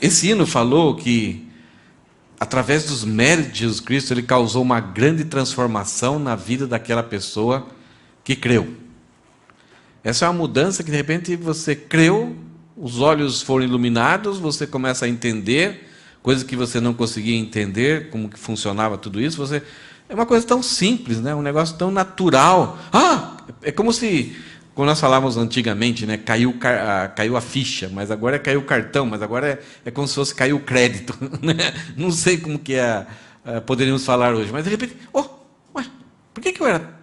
Esse hino falou que, através dos méritos de Jesus Cristo, ele causou uma grande transformação na vida daquela pessoa que creu. Essa é uma mudança que, de repente, você creu, os olhos foram iluminados, você começa a entender coisas que você não conseguia entender, como que funcionava tudo isso. É uma coisa tão simples, né? Um negócio tão natural. É como se, quando nós falávamos antigamente, né? Caiu a ficha, mas agora caiu o cartão, mas agora é como se fosse caiu o crédito. Né? Não sei como que poderíamos falar hoje, mas de repente, por que eu era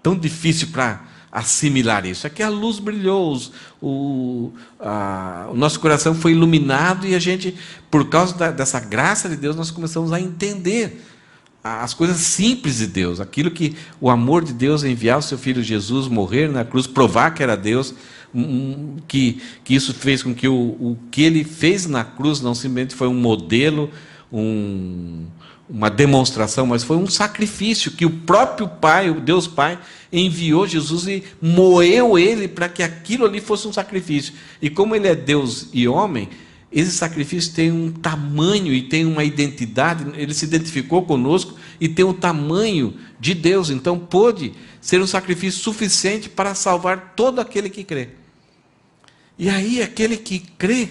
tão difícil para assimilar isso? É que a luz brilhou, o nosso coração foi iluminado e a gente, por causa dessa graça de Deus, nós começamos a entender as coisas simples de Deus, aquilo que o amor de Deus enviar o seu Filho Jesus, morrer na cruz, provar que era Deus, que isso fez com que o que ele fez na cruz não simplesmente foi um modelo, uma demonstração, mas foi um sacrifício que o próprio Pai, o Deus Pai, enviou Jesus e moeu ele para que aquilo ali fosse um sacrifício. E como ele é Deus e homem, esse sacrifício tem um tamanho e tem uma identidade, ele se identificou conosco e tem o tamanho de Deus, então pôde ser um sacrifício suficiente para salvar todo aquele que crê. E aí aquele que crê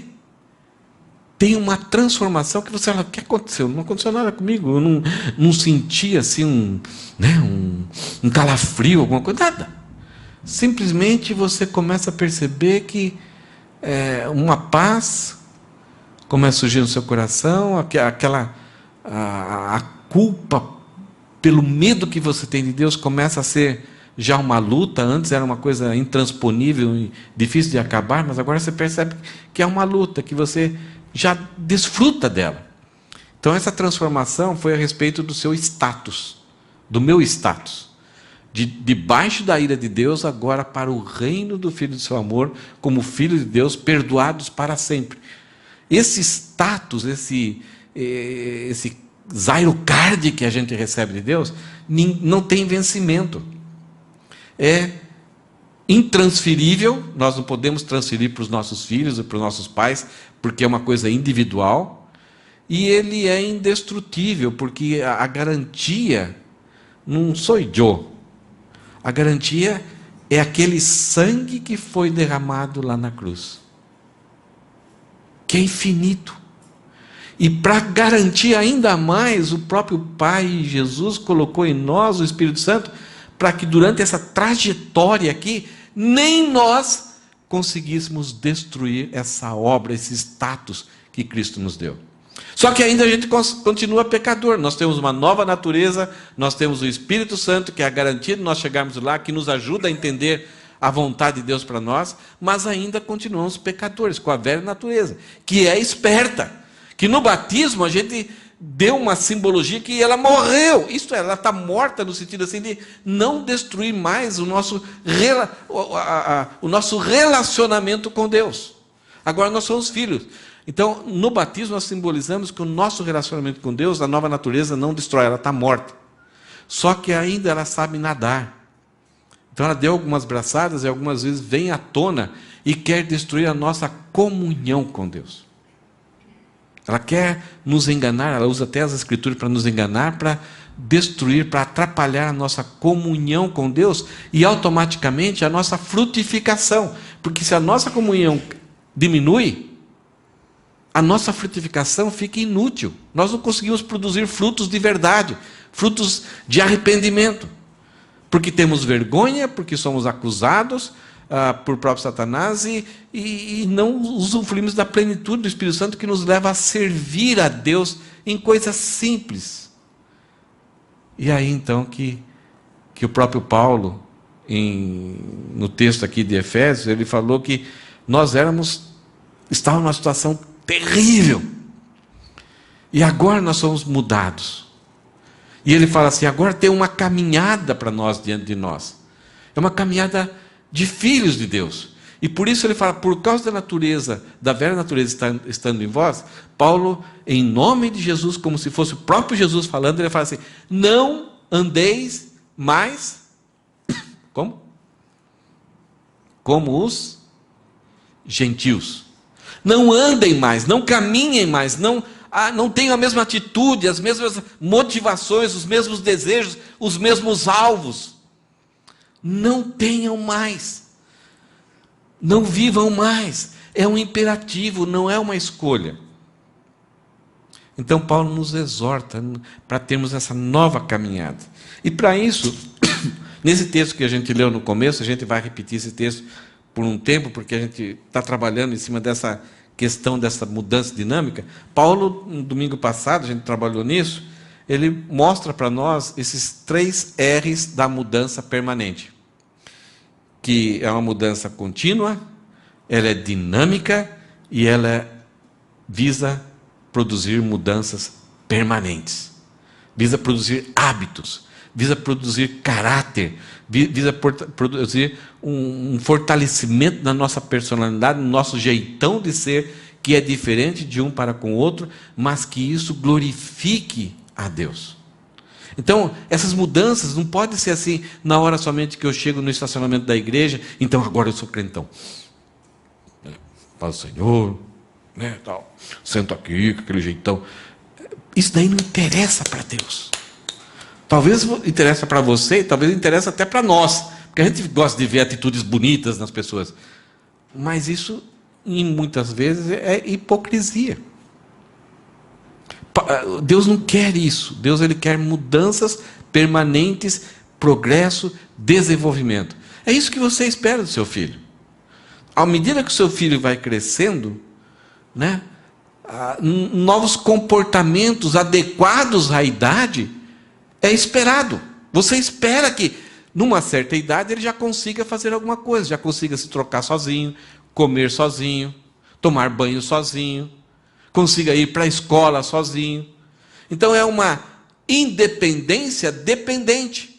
tem uma transformação que você fala, o que aconteceu? Não aconteceu nada comigo, eu não senti assim um calafrio, alguma coisa, nada. Simplesmente você começa a perceber que uma paz começa a surgir no seu coração, a culpa pelo medo que você tem de Deus começa a ser já uma luta. Antes era uma coisa intransponível e difícil de acabar, mas agora você percebe que é uma luta, que você já desfruta dela. Então essa transformação foi a respeito do seu status, do meu status, debaixo da ira de Deus, agora para o reino do Filho do seu amor, como Filho de Deus, perdoados para sempre. Esse status, esse Zairocard que a gente recebe de Deus, não tem vencimento. É intransferível, nós não podemos transferir para os nossos filhos ou para os nossos pais, porque é uma coisa individual, e ele é indestrutível, porque a garantia não sou eu. A garantia é aquele sangue que foi derramado lá na cruz, que é infinito. E para garantir ainda mais, o próprio Pai Jesus colocou em nós o Espírito Santo, para que durante essa trajetória aqui, nem nós conseguíssemos destruir essa obra, esse status que Cristo nos deu. Só que ainda a gente continua pecador, nós temos uma nova natureza, nós temos o Espírito Santo, que é a garantia de nós chegarmos lá, que nos ajuda a entender a vontade de Deus para nós, mas ainda continuamos pecadores, com a velha natureza, que é esperta, que no batismo a gente deu uma simbologia que ela morreu, isto é, ela está morta no sentido assim de não destruir mais o nosso relacionamento com Deus. Agora nós somos filhos. Então, no batismo nós simbolizamos que o nosso relacionamento com Deus, a nova natureza, não destrói, ela está morta. Só que ainda ela sabe nadar. Então ela deu algumas braçadas e algumas vezes vem à tona e quer destruir a nossa comunhão com Deus. Ela quer nos enganar, ela usa até as Escrituras para nos enganar, para destruir, para atrapalhar a nossa comunhão com Deus e automaticamente a nossa frutificação. Porque se a nossa comunhão diminui, a nossa frutificação fica inútil. Nós não conseguimos produzir frutos de verdade, frutos de arrependimento. Porque temos vergonha, porque somos acusados por próprio Satanás e não usufruímos da plenitude do Espírito Santo que nos leva a servir a Deus em coisas simples. E aí então que o próprio Paulo, no texto aqui de Efésios, ele falou que nós estávamos numa situação terrível. E agora nós somos mudados. E ele fala assim, agora tem uma caminhada para nós diante de nós. É uma caminhada de filhos de Deus. E por isso ele fala, por causa da natureza, da velha natureza estando em vós, Paulo, em nome de Jesus, como se fosse o próprio Jesus falando, ele fala assim, não andeis mais, como? Como os gentios. Não andem mais, não caminhem mais, não tenham a mesma atitude, as mesmas motivações, os mesmos desejos, os mesmos alvos. Não tenham mais. Não vivam mais. É um imperativo, não é uma escolha. Então Paulo nos exorta para termos essa nova caminhada. E para isso, nesse texto que a gente leu no começo, a gente vai repetir esse texto por um tempo, porque a gente está trabalhando em cima dessa questão, dessa mudança dinâmica. Paulo, no domingo passado, a gente trabalhou nisso, ele mostra para nós esses 3 R's da mudança permanente. Que é uma mudança contínua, ela é dinâmica e ela visa produzir mudanças permanentes. Visa produzir hábitos, visa produzir caráter, visa produzir um fortalecimento na nossa personalidade, no nosso jeitão de ser, que é diferente de um para com o outro, mas que isso glorifique a Deus. Então, essas mudanças não podem ser assim, na hora somente que eu chego no estacionamento da igreja, então agora eu sou crentão. Faz o Senhor, né, tal. Sento aqui, com aquele jeitão. Isso daí não interessa para Deus. Talvez interessa para você, talvez interessa até para nós, porque a gente gosta de ver atitudes bonitas nas pessoas. Mas isso, muitas vezes, é hipocrisia. Deus não quer isso. Deus ele quer mudanças permanentes, progresso, desenvolvimento. É isso que você espera do seu filho. À medida que o seu filho vai crescendo, né, novos comportamentos adequados à idade é esperado. Você espera que, numa certa idade, ele já consiga fazer alguma coisa, já consiga se trocar sozinho, comer sozinho, tomar banho sozinho, consiga ir para a escola sozinho. Então é uma independência dependente.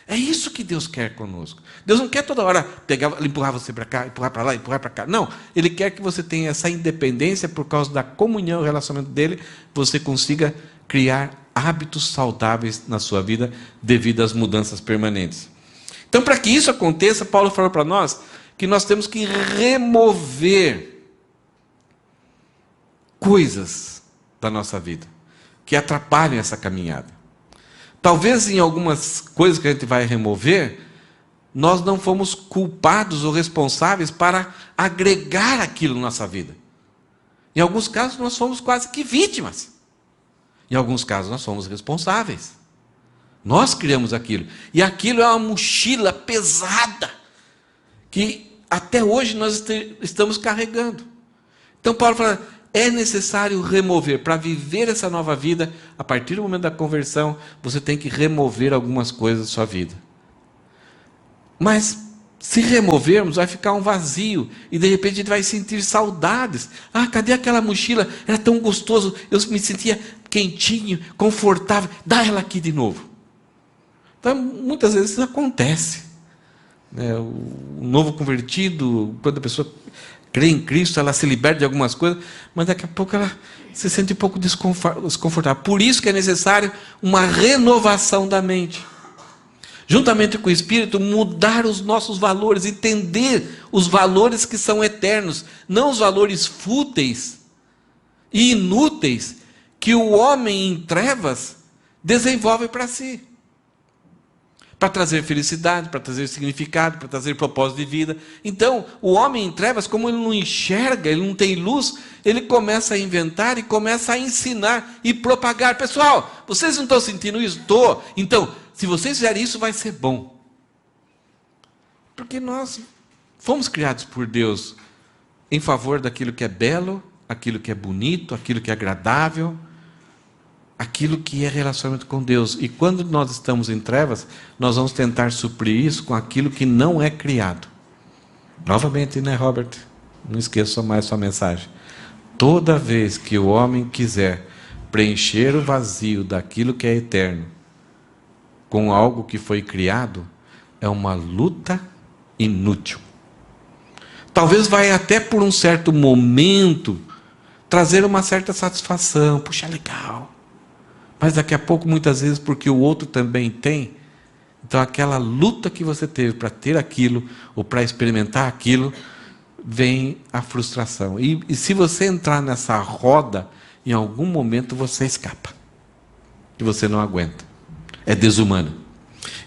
É isso que Deus quer conosco. Deus não quer toda hora pegar, empurrar você para cá, empurrar para lá, empurrar para cá. Não, Ele quer que você tenha essa independência por causa da comunhão e relacionamento dele, você consiga criar hábitos saudáveis na sua vida devido às mudanças permanentes. Então, para que isso aconteça, Paulo falou para nós que nós temos que remover coisas da nossa vida que atrapalhem essa caminhada. Talvez em algumas coisas que a gente vai remover, nós não fomos culpados ou responsáveis para agregar aquilo na nossa vida. Em alguns casos nós fomos quase que vítimas. Em alguns casos nós somos responsáveis. Nós criamos aquilo. E aquilo é uma mochila pesada que até hoje nós estamos carregando. Então Paulo fala, é necessário remover, para viver essa nova vida, a partir do momento da conversão, você tem que remover algumas coisas da sua vida. Mas, se removermos, vai ficar um vazio, e de repente a gente vai sentir saudades. Ah, cadê aquela mochila? Era tão gostoso, eu me sentia quentinho, confortável, dá ela aqui de novo. Então, muitas vezes isso acontece. O novo convertido, quando a pessoa crê em Cristo, ela se liberta de algumas coisas, mas daqui a pouco ela se sente um pouco desconfortável. Por isso que é necessário uma renovação da mente. Juntamente com o Espírito, mudar os nossos valores, entender os valores que são eternos, não os valores fúteis e inúteis que o homem em trevas desenvolve para si. Para trazer felicidade, para trazer significado, para trazer propósito de vida. Então, o homem em trevas, como ele não enxerga, ele não tem luz, ele começa a inventar e começa a ensinar e propagar. Pessoal, vocês não estão sentindo isso? Estou. Então, se vocês fizerem isso, vai ser bom. Porque nós fomos criados por Deus em favor daquilo que é belo, aquilo que é bonito, aquilo que é agradável, aquilo que é relacionamento com Deus. E quando nós estamos em trevas, nós vamos tentar suprir isso com aquilo que não é criado. Novamente, né, Robert? Não esqueça mais sua mensagem. Toda vez que o homem quiser preencher o vazio daquilo que é eterno com algo que foi criado, é uma luta inútil. Talvez vai até por um certo momento trazer uma certa satisfação. Puxa, legal. Mas daqui a pouco, muitas vezes, porque o outro também tem, então aquela luta que você teve para ter aquilo, ou para experimentar aquilo, vem a frustração. E se você entrar nessa roda, em algum momento você escapa. E você não aguenta. É desumano.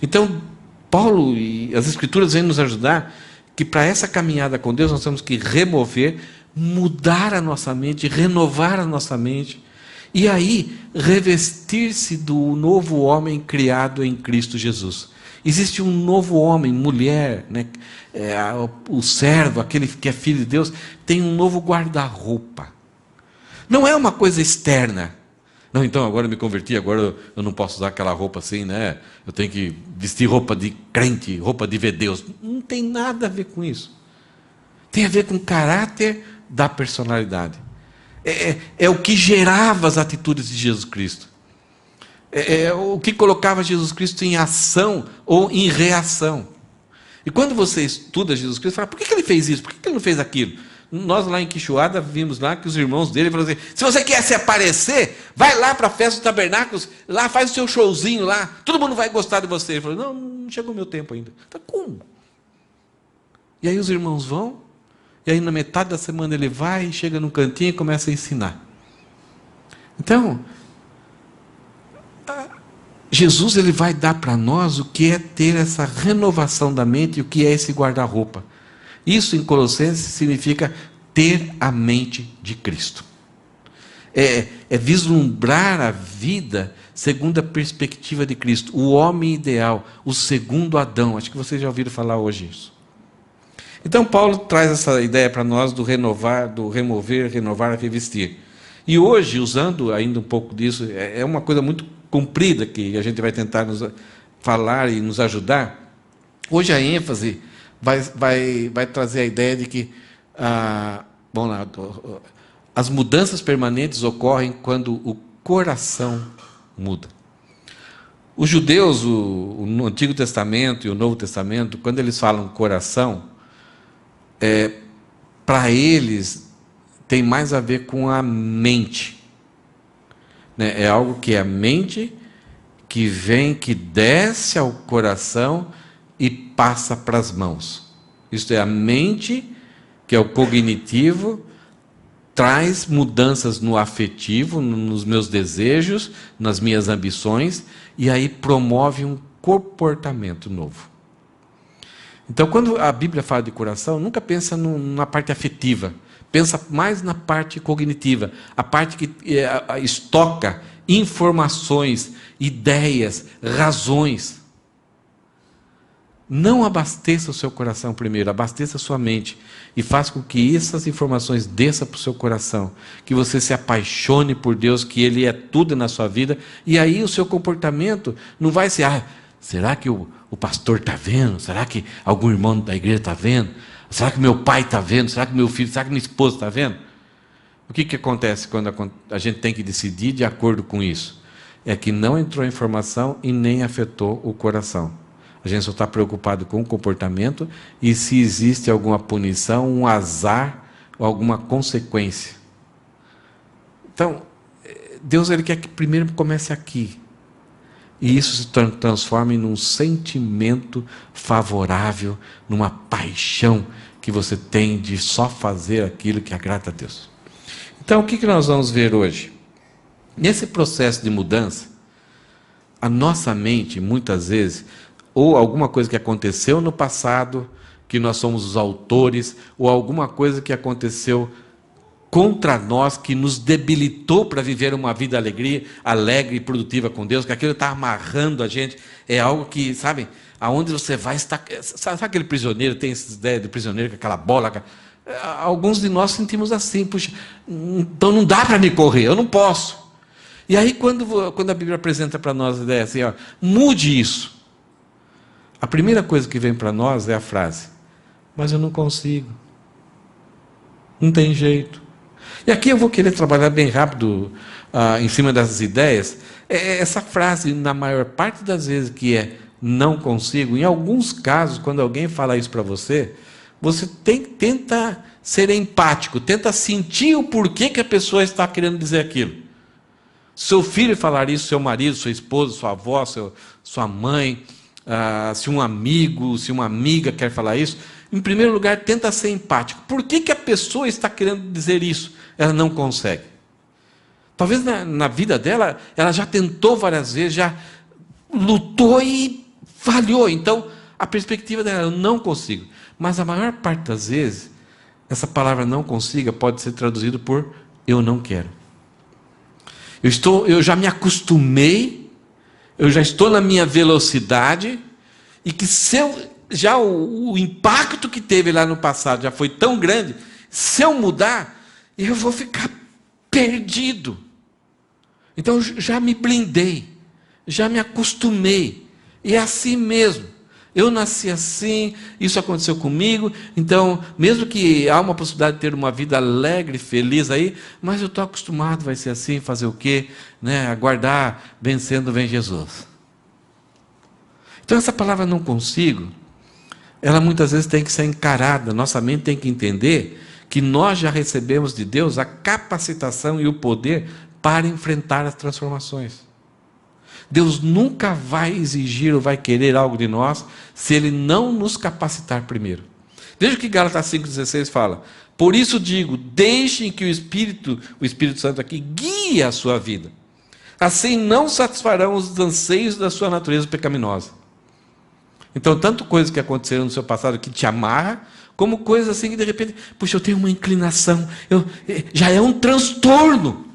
Então, Paulo e as Escrituras vêm nos ajudar que para essa caminhada com Deus nós temos que remover, mudar a nossa mente, renovar a nossa mente, e aí revestir-se do novo homem criado em Cristo Jesus. Existe um novo homem, mulher, né? O servo, aquele que é filho de Deus, tem um novo guarda-roupa. Não é uma coisa externa. Não, então agora eu me converti, agora eu não posso usar aquela roupa assim, né? Eu tenho que vestir roupa de crente, roupa de ver Deus. Não tem nada a ver com isso. Tem a ver com o caráter da personalidade. É o que gerava as atitudes de Jesus Cristo. É o que colocava Jesus Cristo em ação ou em reação. E quando você estuda Jesus Cristo, você fala, por que ele fez isso? Por que ele não fez aquilo? Nós lá em Quixoada vimos lá que os irmãos dele falaram assim, se você quer se aparecer, vai lá para a festa dos tabernáculos, lá faz o seu showzinho lá, todo mundo vai gostar de você. Ele falou, não chegou o meu tempo ainda. Então, como? E aí os irmãos vão, e aí na metade da semana ele vai, chega num cantinho e começa a ensinar. Então, Jesus ele vai dar para nós o que é ter essa renovação da mente e o que é esse guarda-roupa. Isso em Colossenses significa ter a mente de Cristo. É vislumbrar a vida segundo a perspectiva de Cristo. O homem ideal, o segundo Adão. Acho que vocês já ouviram falar hoje isso. Então Paulo traz essa ideia para nós do renovar, do remover, renovar, revestir. E hoje, usando ainda um pouco disso, é uma coisa muito comprida que a gente vai tentar nos falar e nos ajudar. Hoje a ênfase vai trazer a ideia de que as mudanças permanentes ocorrem quando o coração muda. Os judeus, no Antigo Testamento e o Novo Testamento, quando eles falam coração, para eles tem mais a ver com a mente. Né? É algo que é a mente que vem, que desce ao coração e passa para as mãos. Isto é, a mente, que é o cognitivo, traz mudanças no afetivo, nos meus desejos, nas minhas ambições, e aí promove um comportamento novo. Então, quando a Bíblia fala de coração, nunca pensa na parte afetiva, pensa mais na parte cognitiva, a parte que estoca informações, ideias, razões. Não abasteça o seu coração primeiro, abasteça a sua mente e faça com que essas informações desçam para o seu coração, que você se apaixone por Deus, que Ele é tudo na sua vida, e aí o seu comportamento não vai ser, será que o pastor está vendo? Será que algum irmão da igreja está vendo? Será que meu pai está vendo? Será que meu filho, será que minha esposa está vendo? O que acontece quando a gente tem que decidir de acordo com isso? É que não entrou informação e nem afetou o coração. A gente só está preocupado com o comportamento e se existe alguma punição, um azar ou alguma consequência. Então, Deus ele quer que primeiro comece aqui. E isso se transforme num sentimento favorável, numa paixão que você tem de só fazer aquilo que agrada a Deus. Então, o que nós vamos ver hoje? Nesse processo de mudança, a nossa mente, muitas vezes, ou alguma coisa que aconteceu no passado, que nós somos os autores, ou alguma coisa que aconteceu contra nós, que nos debilitou para viver uma vida alegre e produtiva com Deus, que aquilo está amarrando a gente, é algo que, sabe, aonde você vai estar... Sabe aquele prisioneiro, tem essa ideia de prisioneiro com aquela bola? Alguns de nós sentimos assim, puxa, então não dá para me correr, eu não posso. E aí quando a Bíblia apresenta para nós a ideia assim, mude isso. A primeira coisa que vem para nós é a frase, mas eu não consigo. Não tem jeito. E aqui eu vou querer trabalhar bem rápido em cima dessas ideias. Essa frase, na maior parte das vezes que é não consigo, em alguns casos, quando alguém fala isso para você, você tenta ser empático, tenta sentir o porquê que a pessoa está querendo dizer aquilo. Seu filho falar isso, seu marido, sua esposa, sua avó, sua mãe, se um amigo, se uma amiga quer falar isso, em primeiro lugar, tenta ser empático. Por que a pessoa está querendo dizer isso? Ela não consegue. Talvez na vida dela, ela já tentou várias vezes, já lutou e falhou. Então, a perspectiva dela, eu não consigo. Mas a maior parte das vezes, essa palavra não consiga pode ser traduzida por eu não quero. Eu já me acostumei, eu já estou na minha velocidade, e que se eu, já o impacto que teve lá no passado já foi tão grande, se eu mudar, eu vou ficar perdido. Então já me blindei, já me acostumei, e é assim mesmo. Eu nasci assim, isso aconteceu comigo, então, mesmo que há uma possibilidade de ter uma vida alegre, feliz aí, mas eu estou acostumado, vai ser assim, fazer o quê? Né? Aguardar, vencendo, vem Jesus. Então essa palavra não consigo, ela muitas vezes tem que ser encarada, nossa mente tem que entender que nós já recebemos de Deus a capacitação e o poder para enfrentar as transformações. Deus nunca vai exigir ou vai querer algo de nós se Ele não nos capacitar primeiro. Veja o que Gálatas 5,16 fala. Por isso digo, deixem que o Espírito Santo aqui, guie a sua vida. Assim não satisfarão os anseios da sua natureza pecaminosa. Então, tanto coisas que aconteceram no seu passado que te amarra, como coisas assim que de repente, puxa, eu tenho uma inclinação, já é um transtorno,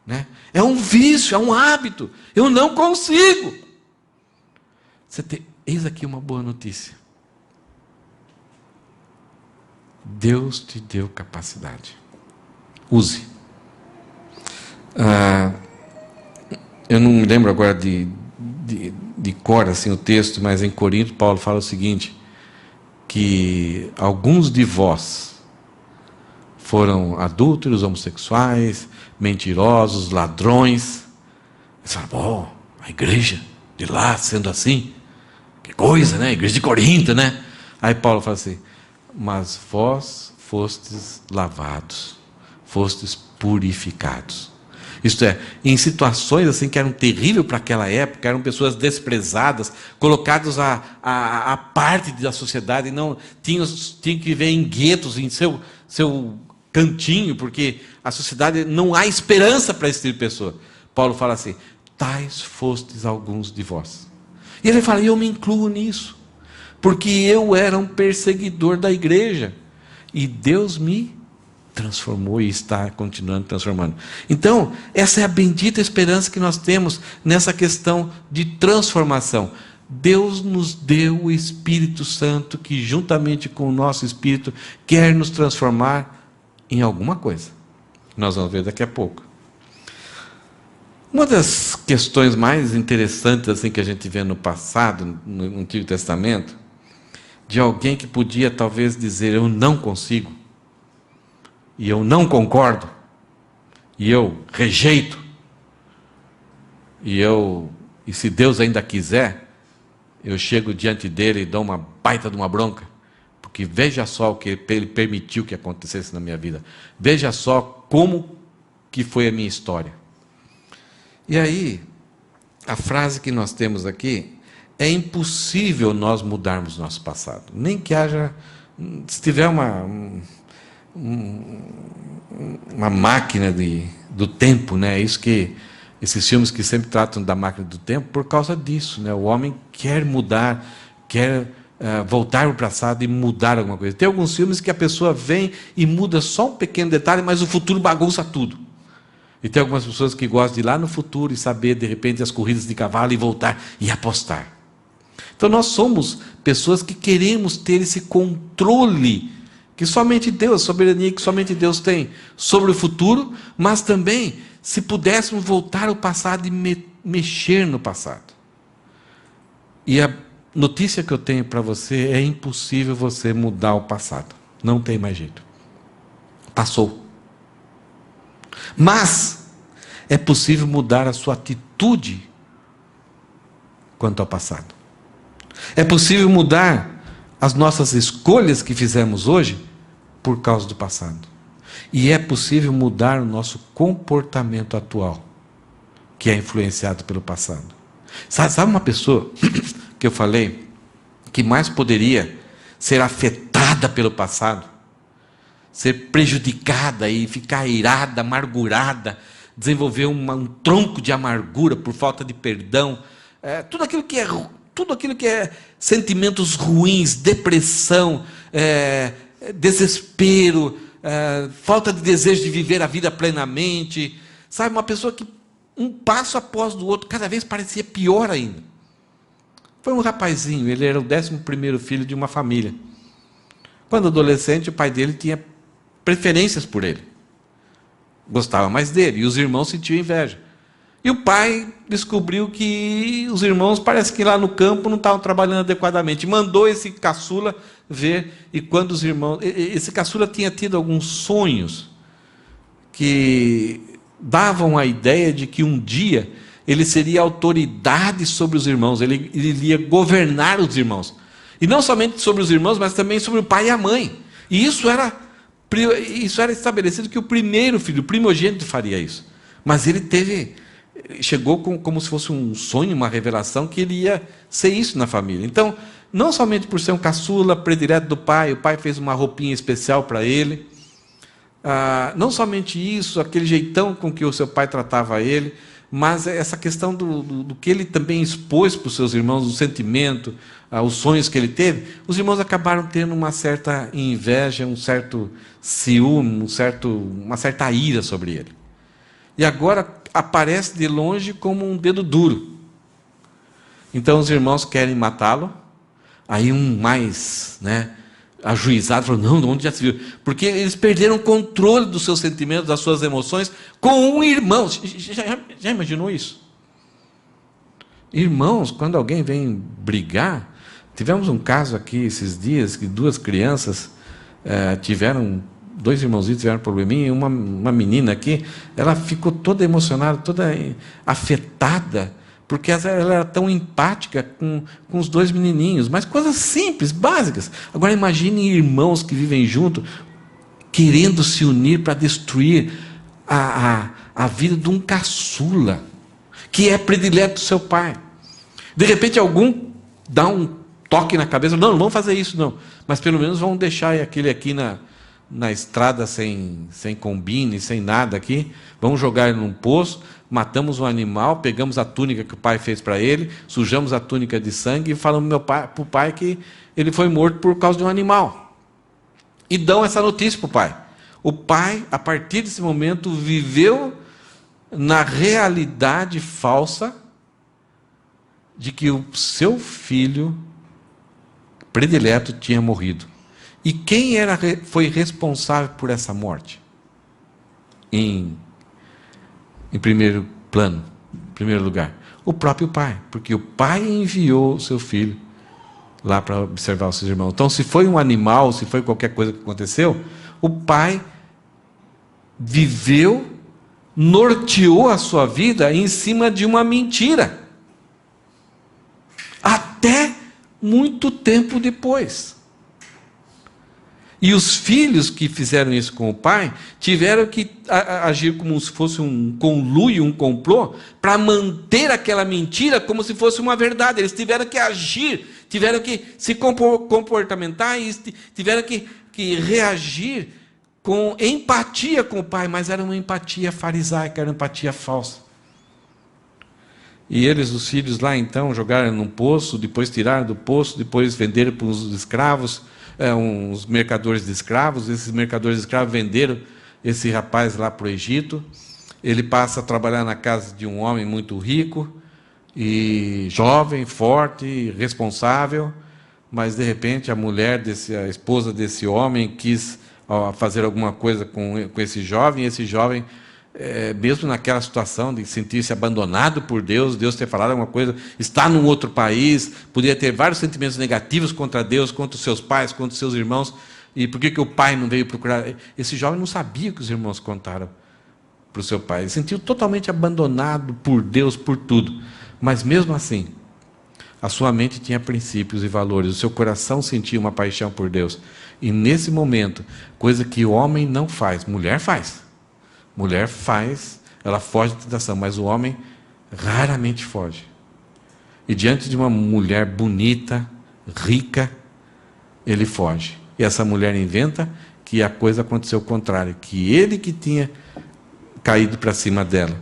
né? É um vício, é um hábito, eu não consigo. Eis aqui uma boa notícia. Deus te deu capacidade. Use. Eu não me lembro agora de cor assim, o texto, mas em Corinto Paulo fala o seguinte, que alguns de vós foram adúlteros, homossexuais, mentirosos, ladrões. Você fala, a igreja de lá sendo assim, que coisa, né? A igreja de Corinto, né? Aí Paulo fala assim, mas vós fostes lavados, fostes purificados. Isto é, em situações assim que eram terríveis para aquela época, eram pessoas desprezadas, colocadas à parte da sociedade, não tinham que viver em guetos, em seu cantinho, porque a sociedade não há esperança para esse tipo de pessoa. Paulo fala assim, tais fostes alguns de vós. E ele fala, eu me incluo nisso, porque eu era um perseguidor da igreja, e Deus me transformou e está continuando transformando. Então, essa é a bendita esperança que nós temos nessa questão de transformação. Deus nos deu o Espírito Santo, que juntamente com o nosso Espírito, quer nos transformar em alguma coisa. Nós vamos ver daqui a pouco. Uma das questões mais interessantes assim, que a gente vê no passado, no Antigo Testamento, de alguém que podia talvez dizer, eu não consigo, e eu não concordo, e eu rejeito, e se Deus ainda quiser, eu chego diante dele e dou uma baita de uma bronca, porque veja só o que ele permitiu que acontecesse na minha vida, veja só como que foi a minha história. E aí, a frase que nós temos aqui, é impossível nós mudarmos nosso passado, nem que haja, se tiver uma máquina do tempo, né? Isso que esses filmes que sempre tratam da máquina do tempo, por causa disso, né? O homem quer mudar, quer voltar para o passado e mudar alguma coisa. Tem alguns filmes que a pessoa vem e muda só um pequeno detalhe, mas o futuro bagunça tudo. E tem algumas pessoas que gostam de ir lá no futuro e saber, de repente, as corridas de cavalo e voltar e apostar. Então nós somos pessoas que queremos ter esse controle que somente Deus, a soberania que somente Deus tem sobre o futuro, mas também se pudéssemos voltar ao passado e mexer no passado. E a notícia que eu tenho para você é impossível você mudar o passado. Não tem mais jeito. Passou. Mas é possível mudar a sua atitude quanto ao passado. É possível mudar as nossas escolhas que fizemos hoje por causa do passado. E é possível mudar o nosso comportamento atual, que é influenciado pelo passado. Sabe uma pessoa que eu falei que mais poderia ser afetada marcada pelo passado, ser prejudicada e ficar irada, amargurada, desenvolver um tronco de amargura por falta de perdão, tudo aquilo que é sentimentos ruins, depressão, desespero, falta de desejo de viver a vida plenamente, sabe, uma pessoa que um passo após o outro, cada vez parecia pior ainda. Foi um rapazinho, ele era o 11º filho de uma família. Quando adolescente, o pai dele tinha preferências por ele. Gostava mais dele, e os irmãos sentiam inveja. E o pai descobriu que os irmãos, parece que lá no campo não estavam trabalhando adequadamente. Mandou esse caçula ver, e quando os irmãos... Esse caçula tinha tido alguns sonhos que davam a ideia de que um dia ele seria autoridade sobre os irmãos, ele iria governar os irmãos. E não somente sobre os irmãos, mas também sobre o pai e a mãe. E isso era estabelecido que o primeiro filho, o primogênito, faria isso. Mas ele chegou como se fosse um sonho, uma revelação, que ele ia ser isso na família. Então, não somente por ser um caçula predileto do pai, o pai fez uma roupinha especial para ele. Não somente isso, aquele jeitão com que o seu pai tratava ele, mas essa questão do que ele também expôs para os seus irmãos, o sentimento, os sonhos que ele teve, os irmãos acabaram tendo uma certa inveja, um certo ciúme, uma certa ira sobre ele. E agora aparece de longe como um dedo duro. Então os irmãos querem matá-lo, aí um mais ajuizado falou, não, onde já se viu? Porque eles perderam o controle dos seus sentimentos, das suas emoções, com um irmão. Já imaginou isso? Irmãos, quando alguém vem brigar, tivemos um caso aqui esses dias, que 2 crianças dois irmãozinhos tiveram um probleminha, e uma menina aqui, ela ficou toda emocionada, toda afetada, porque ela era tão empática com os 2 menininhos, mas coisas simples, básicas. Agora imagine irmãos que vivem juntos, querendo se unir para destruir a vida de um caçula, que é predileto do seu pai. De repente algum dá um toque na cabeça, não vamos fazer isso não, mas pelo menos vamos deixar aquele aqui na estrada sem combine, sem nada aqui, vamos jogar ele num poço, matamos um animal, pegamos a túnica que o pai fez para ele, sujamos a túnica de sangue e falamos para o pai que ele foi morto por causa de um animal. E dão essa notícia para o pai. O pai, a partir desse momento, viveu na realidade falsa de que o seu filho predileto tinha morrido. E quem foi responsável por essa morte? Em primeiro plano, em primeiro lugar, o próprio pai, porque o pai enviou o seu filho lá para observar os seus irmãos. Então, se foi um animal, se foi qualquer coisa que aconteceu, o pai viveu, norteou a sua vida em cima de uma mentira. Até muito tempo depois. E os filhos que fizeram isso com o pai tiveram que agir como se fosse um conluio, um complô, para manter aquela mentira como se fosse uma verdade. Eles tiveram que agir, tiveram que se comportamentar e tiveram que reagir com empatia com o pai, mas era uma empatia farisaica, era uma empatia falsa. E eles, os filhos lá então, jogaram num poço, depois tiraram do poço, depois venderam para os escravos, uns mercadores de escravos. Esses mercadores de escravos venderam esse rapaz lá para o Egito. Ele passa a trabalhar na casa de um homem muito rico, e jovem, forte, responsável, mas de repente a esposa desse homem quis fazer alguma coisa com esse jovem, e esse jovem, mesmo naquela situação de sentir-se abandonado por Deus ter falado alguma coisa, está num outro país, poderia ter vários sentimentos negativos contra Deus, contra os seus pais, contra os seus irmãos. E por que o pai não veio procurar? Esse jovem não sabia o que os irmãos contaram para o seu pai. Ele se sentiu totalmente abandonado por Deus, por tudo. Mas mesmo assim, a sua mente tinha princípios e valores, o seu coração sentia uma paixão por Deus. E nesse momento, coisa que o homem não faz, mulher faz. Mulher faz, ela foge da tentação, mas o homem raramente foge. E diante de uma mulher bonita, rica, ele foge. E essa mulher inventa que a coisa aconteceu ao contrário, que ele que tinha caído para cima dela.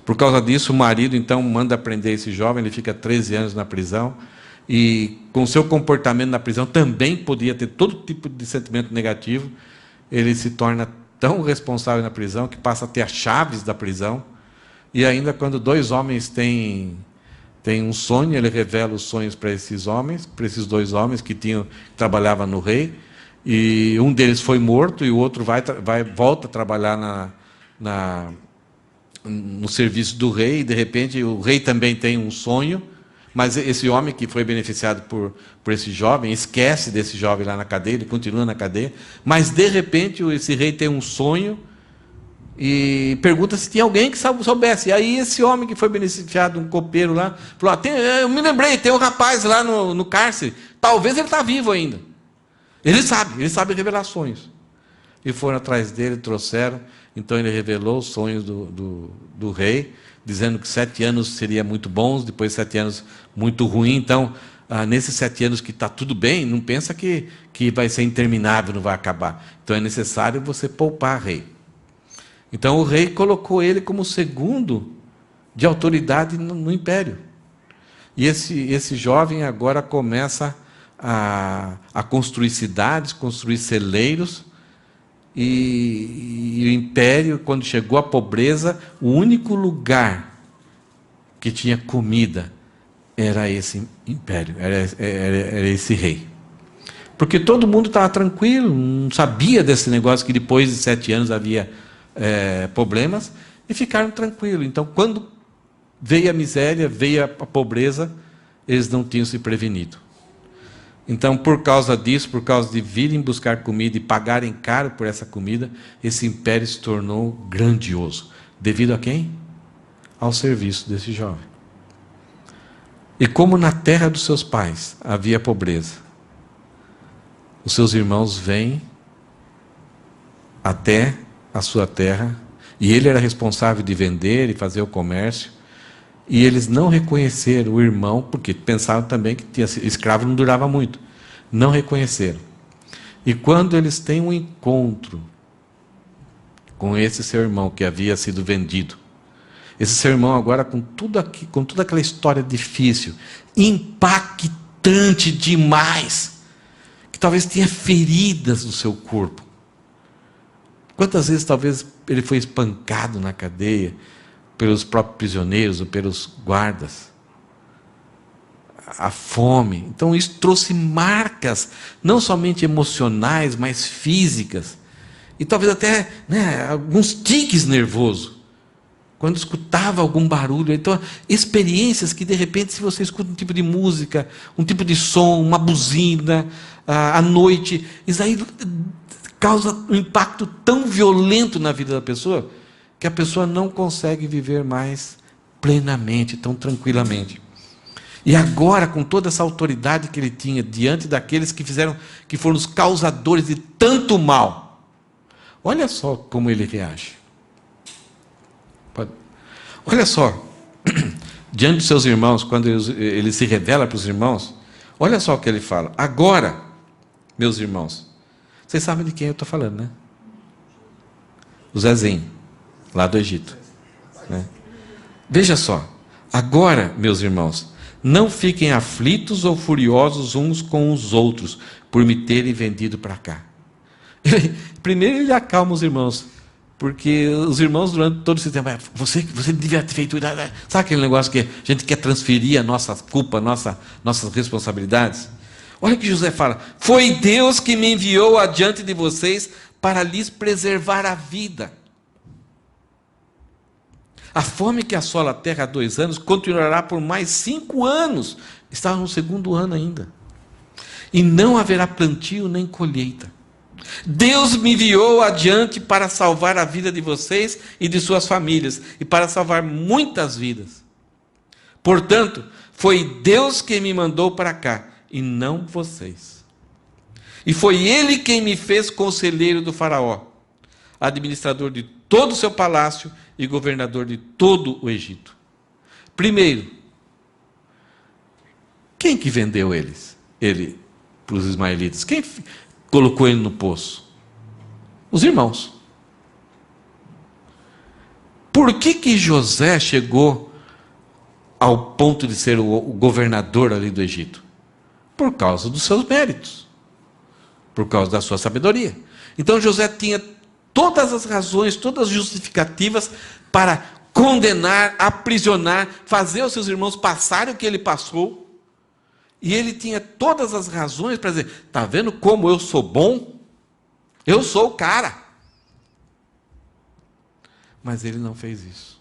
Por causa disso, o marido, então, manda prender esse jovem, ele fica 13 anos na prisão, e com seu comportamento na prisão também podia ter todo tipo de sentimento negativo. Ele se torna tão responsável na prisão que passa a ter as chaves da prisão, e ainda quando dois homens têm um sonho, ele revela os sonhos para esses homens, para esses dois homens que trabalhavam no rei, e um deles foi morto e o outro volta a trabalhar no serviço do rei, e de repente o rei também tem um sonho, mas esse homem que foi beneficiado por esse jovem, esquece desse jovem lá na cadeia, ele continua na cadeia, mas de repente esse rei tem um sonho e pergunta se tinha alguém que soubesse. E aí esse homem que foi beneficiado, um copeiro lá, falou, eu me lembrei, tem um rapaz lá no cárcere, talvez ele está vivo ainda. Ele sabe revelar sonhos. E foram atrás dele, trouxeram. Então ele revelou os sonhos do rei, dizendo que 7 anos seria muito bons, depois 7 anos muito ruim. Então, nesses 7 anos que está tudo bem, não pensa que vai ser interminável, não vai acabar. Então é necessário você poupar rei. Então o rei colocou ele como segundo de autoridade no império. E esse jovem agora começa a construir cidades, construir celeiros, e o império, quando chegou à pobreza, o único lugar que tinha comida era esse império, era esse rei. Porque todo mundo estava tranquilo, não sabia desse negócio que depois de 7 anos havia problemas, e ficaram tranquilos. Então, quando veio a miséria, veio a pobreza, eles não tinham se prevenido. Então, por causa disso, por causa de virem buscar comida e pagarem caro por essa comida, esse império se tornou grandioso. Devido a quem? Ao serviço desse jovem. E como na terra dos seus pais havia pobreza, os seus irmãos vêm até a sua terra, e ele era responsável de vender e fazer o comércio, e eles não reconheceram o irmão, porque pensavam também que escravo não durava muito. Não reconheceram. E quando eles têm um encontro com esse seu irmão que havia sido vendido, esse seu irmão agora com toda aquela história difícil, impactante demais, que talvez tenha feridas no seu corpo. Quantas vezes talvez ele foi espancado na cadeia pelos próprios prisioneiros ou pelos guardas? A fome. Então isso trouxe marcas, não somente emocionais, mas físicas. E talvez até alguns tiques nervosos. Quando escutava algum barulho. Então, experiências que de repente, se você escuta um tipo de música, um tipo de som, uma buzina, à noite, isso aí causa um impacto tão violento na vida da pessoa, que a pessoa não consegue viver mais plenamente, tão tranquilamente. E agora, com toda essa autoridade que ele tinha diante daqueles que foram os causadores de tanto mal, olha só como ele reage. Olha só, diante dos seus irmãos, quando ele se revela para os irmãos, olha só o que ele fala. Agora, meus irmãos, vocês sabem de quem eu estou falando, né? O Zezinho, lá do Egito. Né? Veja só, agora, meus irmãos, não fiquem aflitos ou furiosos uns com os outros, por me terem vendido para cá. Primeiro ele acalma os irmãos, porque os irmãos durante todo esse tempo, você devia ter feito, sabe aquele negócio que a gente quer transferir a nossa culpa, nossas responsabilidades? Olha o que José fala, foi Deus que me enviou adiante de vocês para lhes preservar a vida. A fome que assola a terra há 2 anos continuará por mais 5 anos. Estava no 2º ano ainda. E não haverá plantio nem colheita. Deus me enviou adiante para salvar a vida de vocês e de suas famílias, e para salvar muitas vidas. Portanto, foi Deus quem me mandou para cá, e não vocês. E foi Ele quem me fez conselheiro do faraó, administrador de todo o seu palácio e governador de todo o Egito. Primeiro, quem que vendeu ele para os ismaelitas? colocou ele no poço? Os irmãos. Por que José chegou ao ponto de ser o governador ali do Egito? Por causa dos seus méritos, por causa da sua sabedoria. Então José tinha todas as razões, todas as justificativas para condenar, aprisionar, fazer os seus irmãos passarem o que ele passou. E ele tinha todas as razões para dizer: está vendo como eu sou bom? Eu sou o cara. Mas ele não fez isso.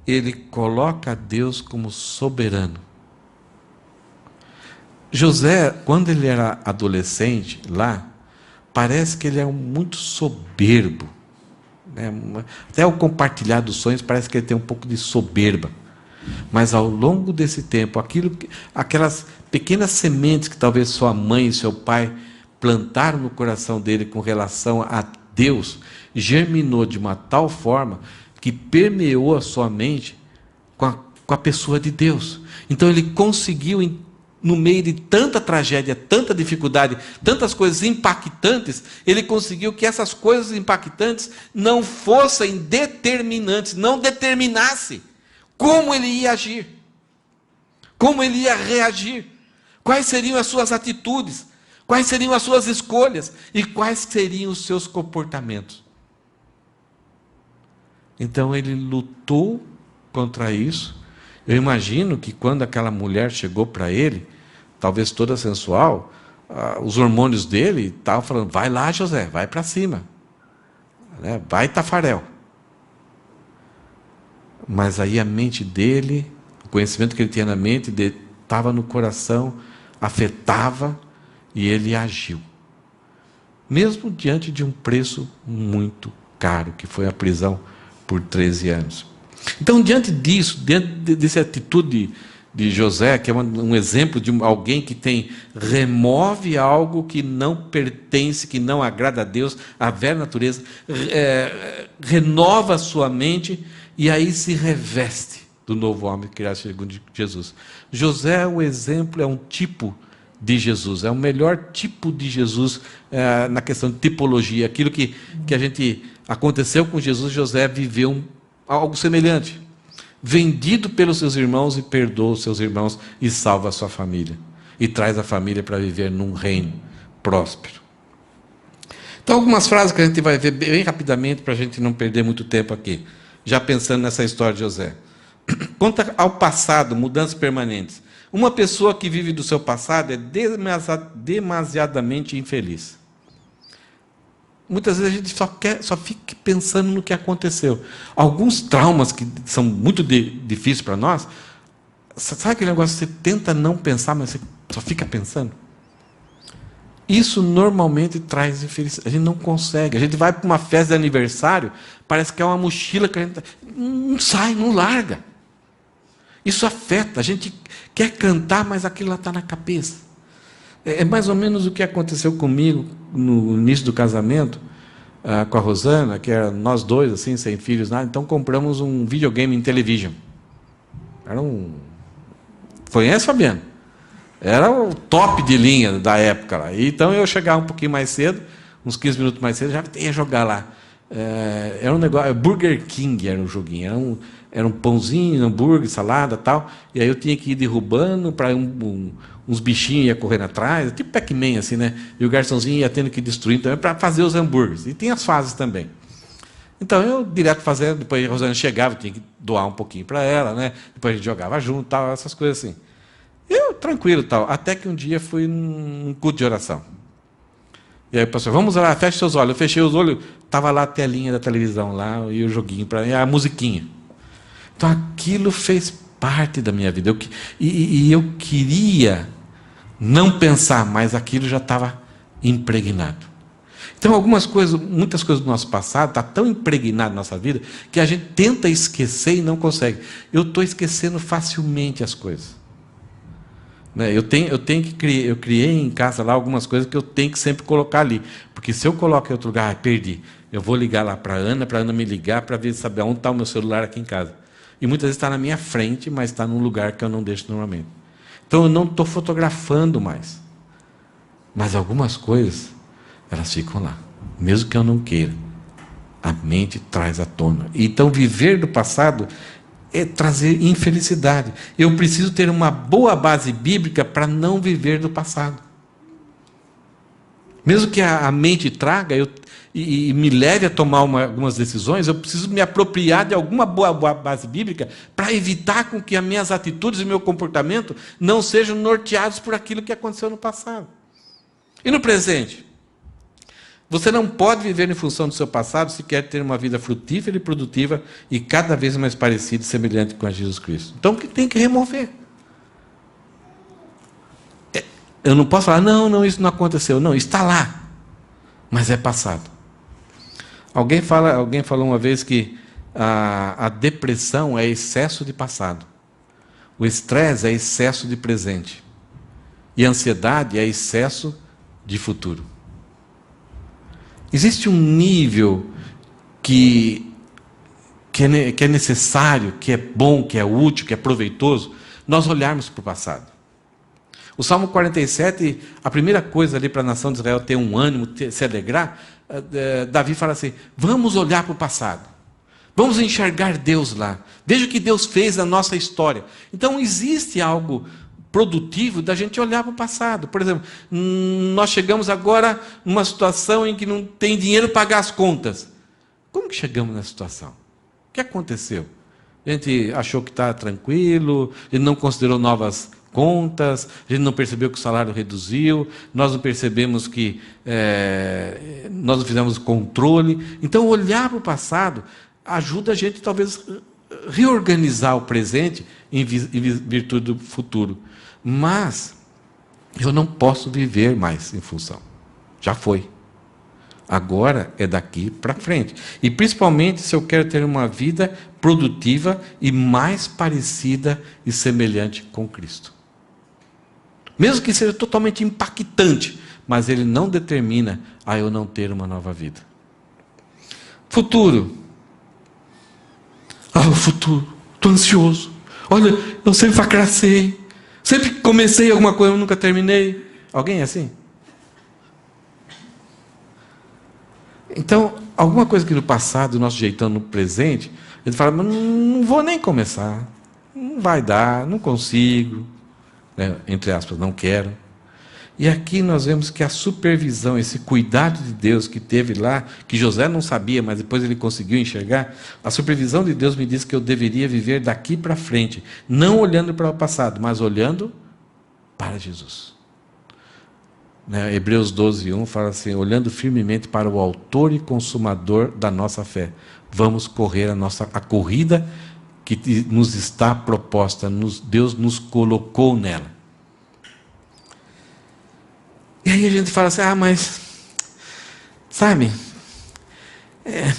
Ele coloca Deus como soberano. José, quando ele era adolescente lá, parece que ele é muito soberbo. Até ao compartilhar dos sonhos, parece que ele tem um pouco de soberba. Mas ao longo desse tempo, aquelas pequenas sementes que talvez sua mãe e seu pai plantaram no coração dele com relação a Deus, germinou de uma tal forma que permeou a sua mente com a pessoa de Deus. Então ele conseguiu, no meio de tanta tragédia, tanta dificuldade, tantas coisas impactantes, ele conseguiu que essas coisas impactantes não fossem determinantes, não determinassem como ele ia agir, como ele ia reagir, quais seriam as suas atitudes, quais seriam as suas escolhas e quais seriam os seus comportamentos. Então ele lutou contra isso. Eu imagino que quando aquela mulher chegou para ele, talvez toda sensual, os hormônios dele estavam falando: vai lá, José, vai para cima, vai, Tafarel. Mas aí a mente dele, o conhecimento que ele tinha na mente dele, estava no coração, afetava, e ele agiu. Mesmo diante de um preço muito caro, que foi a prisão por 13 anos. Então, diante disso, diante dessa atitude de José, que é um exemplo de alguém que remove algo que não pertence, que não agrada a Deus, a velha natureza, renova a sua mente e aí se reveste do novo homem criado segundo Jesus. José é o exemplo, é um tipo de Jesus, é o melhor tipo de Jesus na questão de tipologia. Aquilo que aconteceu com Jesus, José viveu algo semelhante. Vendido pelos seus irmãos e perdoa os seus irmãos e salva a sua família. E traz a família para viver num reino próspero. Então, algumas frases que a gente vai ver bem rapidamente para a gente não perder muito tempo aqui. Já pensando nessa história de José. Quanto ao passado, mudanças permanentes. Uma pessoa que vive do seu passado é demasiadamente infeliz. Muitas vezes a gente só fica pensando no que aconteceu. Alguns traumas que são muito difíceis para nós, sabe aquele negócio que você tenta não pensar, mas você só fica pensando? Isso normalmente traz infelicidade. A gente não consegue. A gente vai para uma festa de aniversário, parece que é uma mochila que a gente não sai, não larga. Isso afeta. A gente quer cantar, mas aquilo lá está na cabeça. É mais ou menos o que aconteceu comigo no início do casamento, com a Rosana, que era nós dois, assim, sem filhos, nada. Então compramos um videogame em television. Conhece, Fabiano? Era o top de linha da época lá. Então eu chegava um pouquinho mais cedo, uns 15 minutos mais cedo, já ia jogar lá. Era um negócio, Burger King era um joguinho, era um pãozinho, hambúrguer, salada, tal. E aí eu tinha que ir derrubando para uns bichinhos ia correndo atrás, tipo Pac-Man, assim, né? E o garçomzinho ia tendo que destruir também para fazer os hambúrgueres. E tem as fases também. Então eu direto fazendo, depois a Rosana chegava, tinha que doar um pouquinho para ela, né? Depois a gente jogava junto, tal, essas coisas assim. Eu tranquilo, tal. Até que um dia fui num culto de oração. E aí o pastor: vamos lá, feche seus olhos. Eu fechei os olhos, estava lá a telinha da televisão lá, e o joguinho, a musiquinha. Então aquilo fez parte da minha vida. E eu queria não pensar, mas aquilo já estava impregnado. Então muitas coisas do nosso passado está tão impregnado na nossa vida que a gente tenta esquecer e não consegue. Eu estou esquecendo facilmente as coisas. Eu criei em casa lá algumas coisas que eu tenho que sempre colocar ali. Porque se eu coloco em outro lugar, perdi. Eu vou ligar lá para a Ana me ligar para ver, saber onde está o meu celular aqui em casa. E muitas vezes está na minha frente, mas está num lugar que eu não deixo normalmente. Então eu não estou fotografando mais. Mas algumas coisas, elas ficam lá. Mesmo que eu não queira, a mente traz à tona. Então, viver do passado é trazer infelicidade. Eu preciso ter uma boa base bíblica para não viver do passado. Mesmo que a mente traga e me leve a tomar algumas decisões, eu preciso me apropriar de alguma boa base bíblica para evitar com que as minhas atitudes e meu comportamento não sejam norteados por aquilo que aconteceu no passado. E no presente? Você não pode viver em função do seu passado se quer ter uma vida frutífera e produtiva e cada vez mais parecida e semelhante com a Jesus Cristo. Então, o que tem que remover? Eu não posso falar, não, isso não aconteceu. Não, está lá, mas é passado. Alguém falou uma vez que a depressão é excesso de passado. O estresse é excesso de presente. E a ansiedade é excesso de futuro. Existe um nível que é necessário, que é bom, que é útil, que é proveitoso, nós olharmos para o passado. O Salmo 47, a primeira coisa ali para a nação de Israel ter um ânimo, se alegrar, Davi fala assim, vamos olhar para o passado. Vamos enxergar Deus lá. Veja o que Deus fez na nossa história. Então, existe algo produtivo da gente olhar para o passado. Por exemplo, nós chegamos agora numa situação em que não tem dinheiro para pagar as contas. Como que chegamos nessa situação? O que aconteceu? A gente achou que está tranquilo, a gente não considerou novas contas, a gente não percebeu que o salário reduziu, nós não percebemos que nós não fizemos controle. Então, olhar para o passado ajuda a gente, talvez, reorganizar o presente em virtude do futuro. Mas eu não posso viver mais em função. Já foi. Agora é daqui para frente. E principalmente se eu quero ter uma vida produtiva e mais parecida e semelhante com Cristo. Mesmo que seja totalmente impactante, mas ele não determina a eu não ter uma nova vida. Futuro. O futuro. Estou ansioso. Olha, eu sempre fracassei. Sempre que comecei alguma coisa, eu nunca terminei. Alguém é assim? Então, alguma coisa que no passado, nosso jeitão no presente, a gente fala, mas não vou nem começar. Não vai dar, não consigo. Entre aspas, não quero. E aqui nós vemos que a supervisão, esse cuidado de Deus que teve lá, que José não sabia, mas depois ele conseguiu enxergar, a supervisão de Deus me diz que eu deveria viver daqui para frente, não olhando para o passado, mas olhando para Jesus. Hebreus 12:1 fala assim, olhando firmemente para o autor e consumador da nossa fé. Vamos correr a corrida que nos está proposta, Deus nos colocou nela. E aí a gente fala assim, mas, sabe,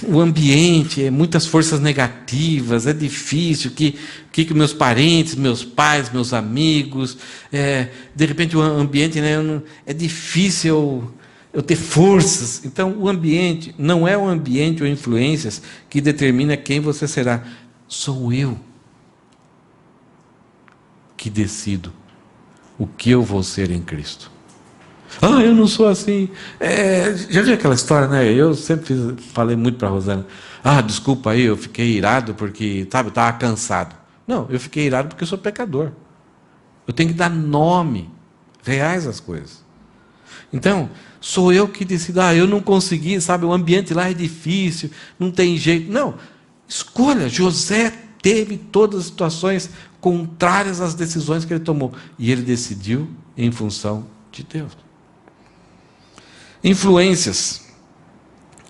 o ambiente, muitas forças negativas, é difícil, que meus parentes, meus pais, meus amigos, de repente o ambiente, é difícil eu ter forças. Então, o ambiente não é o ambiente ou influências que determina quem você será. Sou eu que decido o que eu vou ser em Cristo. Eu não sou assim. Já viu aquela história, né? Eu sempre falei muito para a Rosana. Desculpa aí, eu fiquei irado porque, sabe, eu estava cansado. Não, eu fiquei irado porque eu sou pecador. Eu tenho que dar nome reais às coisas. Então, sou eu que decido. Eu não consegui, sabe, o ambiente lá é difícil, não tem jeito. Não, escolha. José teve todas as situações contrárias às decisões que ele tomou. E ele decidiu em função de Deus. Influências.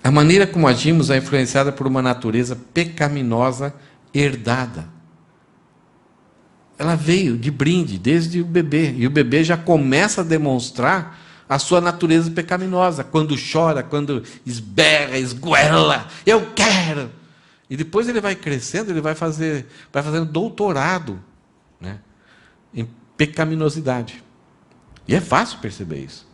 A maneira como agimos é influenciada por uma natureza pecaminosa herdada. Ela veio de brinde, desde o bebê. E o bebê já começa a demonstrar a sua natureza pecaminosa. Quando chora, quando esberra, esguela. Eu quero. E depois ele vai crescendo, ele vai fazendo doutorado, em pecaminosidade. E é fácil perceber isso.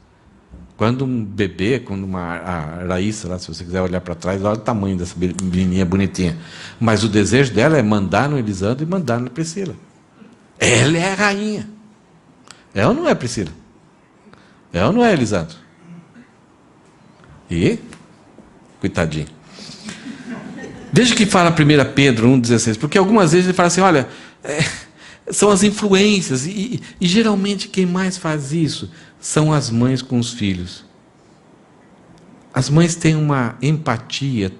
Quando um bebê, a Raíssa, lá, se você quiser olhar para trás, olha o tamanho dessa menininha bonitinha. Mas o desejo dela é mandar no Elisandro e mandar na Priscila. Ela é a rainha. Ela não é Priscila. É ou não é, Elisandro? E? Coitadinho. Veja que fala 1 Pedro 1,16, porque algumas vezes ele fala assim, olha, são as influências, e geralmente quem mais faz isso são as mães com os filhos. As mães têm uma empatia,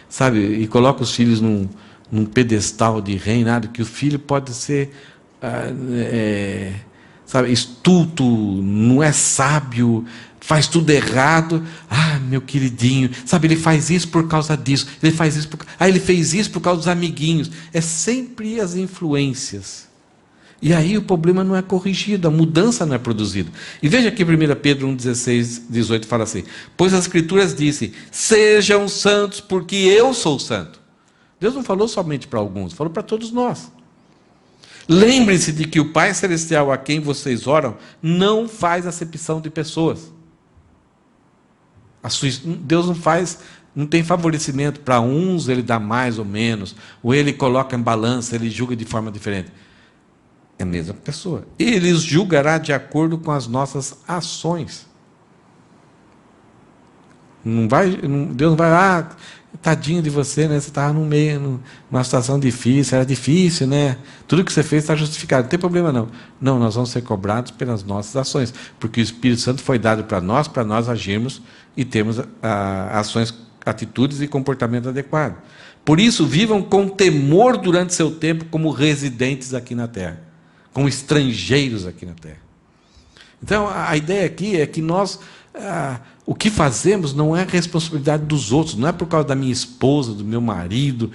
sabe, e colocam os filhos num pedestal de reinado, que o filho pode ser, sabe, estulto, não é sábio, faz tudo errado. Ah, meu queridinho, sabe, ele faz isso por causa disso, ele faz isso ele fez isso por causa dos amiguinhos. É sempre as influências. E aí o problema não é corrigido, a mudança não é produzida. E veja aqui 1 Pedro 1,16, 18, fala assim, pois as Escrituras dizem, sejam santos porque eu sou santo. Deus não falou somente para alguns, falou para todos nós. Lembre-se de que o Pai Celestial a quem vocês oram não faz acepção de pessoas. Deus não tem favorecimento para uns, ele dá mais ou menos, ou ele coloca em balança, ele julga de forma diferente. É a mesma pessoa. Ele os julgará de acordo com as nossas ações. Deus não vai, tadinho de você, né? Você estava numa situação difícil, era difícil, né? Tudo que você fez está justificado, não tem problema não. Não, nós vamos ser cobrados pelas nossas ações, porque o Espírito Santo foi dado para nós agirmos e termos ações, atitudes e comportamento adequado. Por isso, vivam com temor durante seu tempo como residentes aqui na terra, como estrangeiros aqui na terra. Então, a ideia aqui é que nós, o que fazemos não é responsabilidade dos outros, não é por causa da minha esposa, do meu marido.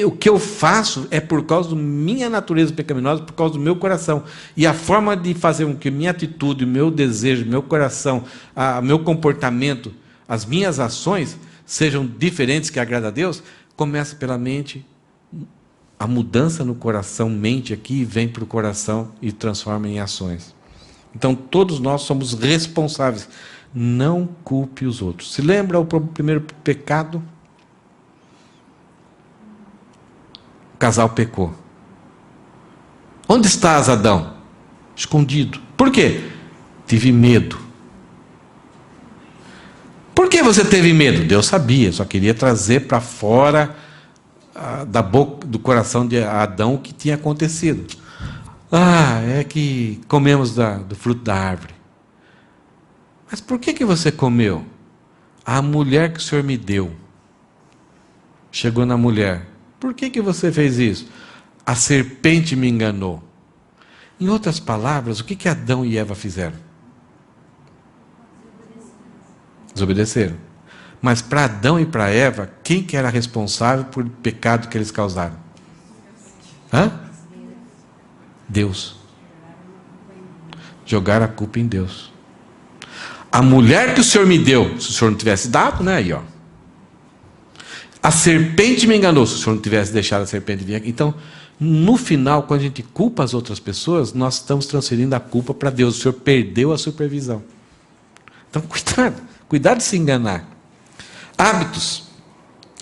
O que eu faço é por causa da minha natureza pecaminosa, por causa do meu coração. E a forma de fazer com que minha atitude, o meu desejo, meu coração, meu comportamento, as minhas ações sejam diferentes, que agrada a Deus, começa pela mente. A mudança no coração, mente aqui, vem para o coração e transforma em ações. Então, todos nós somos responsáveis. Não culpe os outros. Se lembra o primeiro pecado? O casal pecou. Onde estás, Adão? Escondido. Por quê? Tive medo. Por que você teve medo? Deus sabia, só queria trazer para fora da boca, do coração de Adão o que tinha acontecido. É que comemos do fruto da árvore. Mas por que você comeu? A mulher que o Senhor me deu. Chegou na mulher. Por que você fez isso? A serpente me enganou. Em outras palavras, o que Adão e Eva fizeram? Desobedeceram. Mas para Adão e para Eva, quem que era responsável por pecado que eles causaram? Deus. Jogaram a culpa em Deus. A mulher que o Senhor me deu, se o Senhor não tivesse dado, né? Aí, ó. A serpente me enganou, se o Senhor não tivesse deixado a serpente vir aqui. Então, no final, quando a gente culpa as outras pessoas, nós estamos transferindo a culpa para Deus. O Senhor perdeu a supervisão. Então, cuidado de se enganar. Hábitos.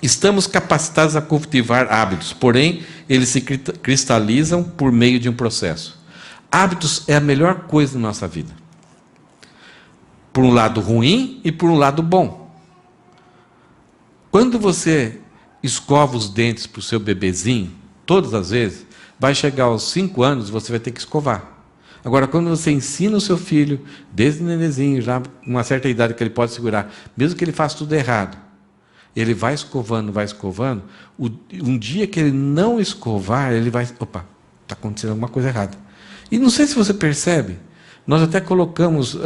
Estamos capacitados a cultivar hábitos, porém, eles se cristalizam por meio de um processo. Hábitos é a melhor coisa na nossa vida. Por um lado ruim e por um lado bom. Quando você escova os dentes para o seu bebezinho, todas as vezes, vai chegar aos 5 anos, você vai ter que escovar. Agora, quando você ensina o seu filho, desde o nenenzinho, já uma certa idade que ele pode segurar, mesmo que ele faça tudo errado, ele vai escovando, um dia que ele não escovar, ele vai... Opa, está acontecendo alguma coisa errada. E não sei se você percebe, nós até colocamos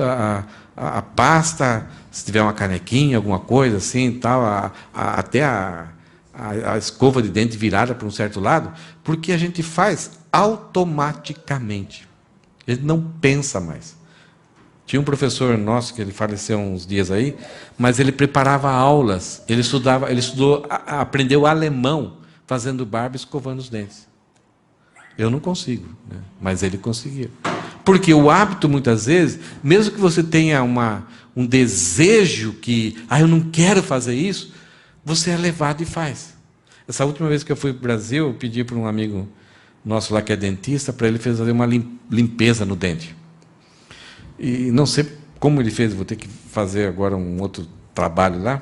a pasta, se tiver uma canequinha, alguma coisa assim, tal, até a escova de dente virada para um certo lado, porque a gente faz automaticamente. Ele não pensa mais. Tinha um professor nosso, que ele faleceu uns dias aí, mas ele preparava aulas, ele aprendeu alemão, fazendo barba e escovando os dentes. Eu não consigo, né? Mas ele conseguia. Porque o hábito, muitas vezes, mesmo que você tenha um desejo que, eu não quero fazer isso, você é levado e faz. Essa última vez que eu fui para o Brasil, eu pedi para um amigo nosso lá que é dentista, para ele fazer uma limpeza no dente. E não sei como ele fez, vou ter que fazer agora um outro trabalho lá,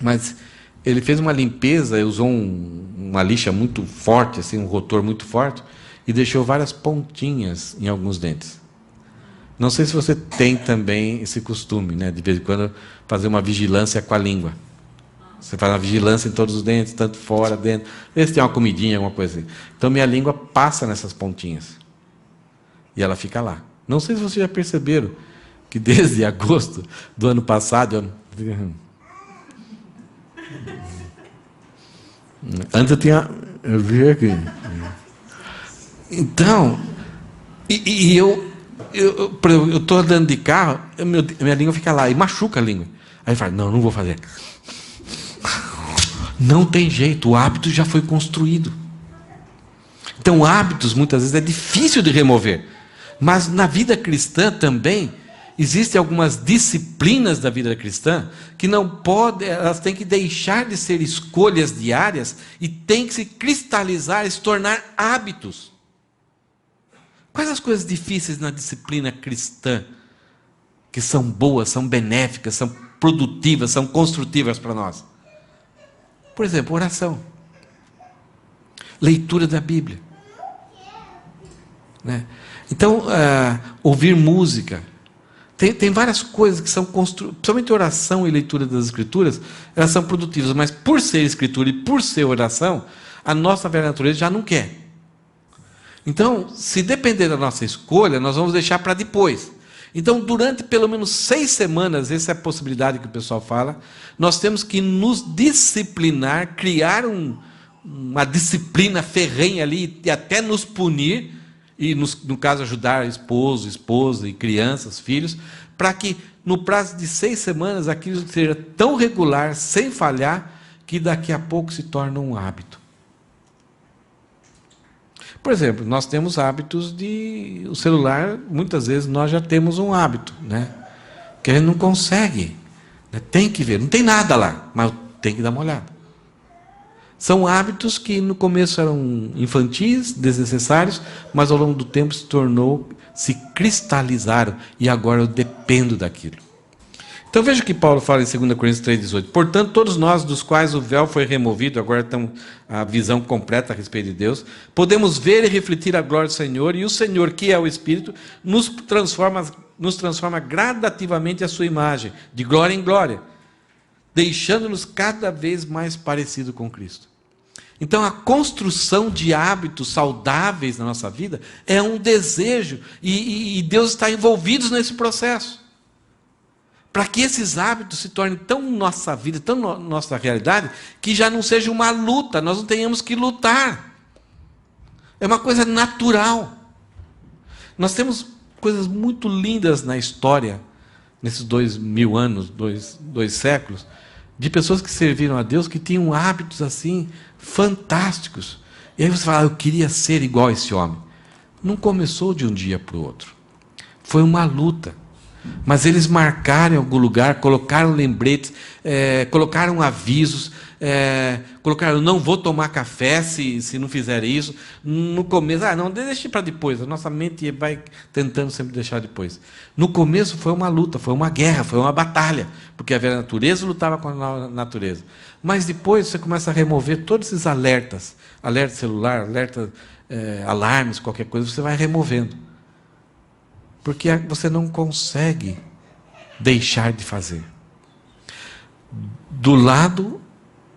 mas ele fez uma limpeza, usou uma lixa muito forte, assim, um rotor muito forte, e deixou várias pontinhas em alguns dentes. Não sei se você tem também esse costume, né, de vez em quando fazer uma vigilância com a língua. Você faz uma vigilância em todos os dentes, tanto fora, dentro. Vê se tem uma comidinha, alguma coisa assim. Então, minha língua passa nessas pontinhas. E ela fica lá. Não sei se vocês já perceberam que desde agosto do ano passado... Antes eu vi aqui. Então, eu estou andando de carro, minha língua fica lá, e machuca a língua. Aí fala, não vou fazer. Não tem jeito, o hábito já foi construído. Então, hábitos, muitas vezes, é difícil de remover. Mas na vida cristã também, existem algumas disciplinas da vida cristã que não podem, elas têm que deixar de ser escolhas diárias e têm que se cristalizar e se tornar hábitos. Quais as coisas difíceis na disciplina cristã que são boas, são benéficas, são produtivas, são construtivas para nós? Por exemplo, oração. Leitura da Bíblia. Né? Então, ouvir música. Tem várias coisas que são principalmente oração e leitura das Escrituras, elas são produtivas, mas por ser Escritura e por ser oração, a nossa velha natureza já não quer. Então, se depender da nossa escolha, nós vamos deixar para depois. Então, durante pelo menos 6 semanas, essa é a possibilidade que o pessoal fala, nós temos que nos disciplinar, criar uma disciplina ferrenha ali, e até nos punir, e no caso ajudar esposo, esposa e crianças, filhos, para que no prazo de 6 semanas aquilo seja tão regular, sem falhar, que daqui a pouco se torna um hábito. Por exemplo, nós temos hábitos o celular, muitas vezes nós já temos um hábito, né? Que a gente não consegue, né? Tem que ver, não tem nada lá, mas tem que dar uma olhada. São hábitos que no começo eram infantis, desnecessários, mas ao longo do tempo se cristalizaram, e agora eu dependo daquilo. Então veja o que Paulo fala em 2 Coríntios 3,18. Portanto, todos nós, dos quais o véu foi removido, agora temos a visão completa a respeito de Deus, podemos ver e refletir a glória do Senhor, e o Senhor, que é o Espírito, nos transforma gradativamente à sua imagem, de glória em glória, deixando-nos cada vez mais parecido com Cristo. Então, a construção de hábitos saudáveis na nossa vida é um desejo, e Deus está envolvido nesse processo. Para que esses hábitos se tornem tão nossa vida, tão nossa realidade, que já não seja uma luta, nós não tenhamos que lutar. É uma coisa natural. Nós temos coisas muito lindas na história, nesses 2000 anos, dois séculos, de pessoas que serviram a Deus, que tinham hábitos assim, fantásticos. E aí você fala, eu queria ser igual a esse homem. Não começou de um dia para o outro. Foi uma luta. Mas eles marcaram em algum lugar, colocaram lembretes, colocaram avisos, colocaram, não vou tomar café se não fizer isso. No começo, não, deixe para depois, a nossa mente vai tentando sempre deixar depois. No começo foi uma luta, foi uma guerra, foi uma batalha, porque a velha natureza lutava com a nova natureza. Mas depois você começa a remover todos esses alertas, alerta celular, alerta, alarmes, qualquer coisa, você vai removendo. Porque você não consegue deixar de fazer. Do lado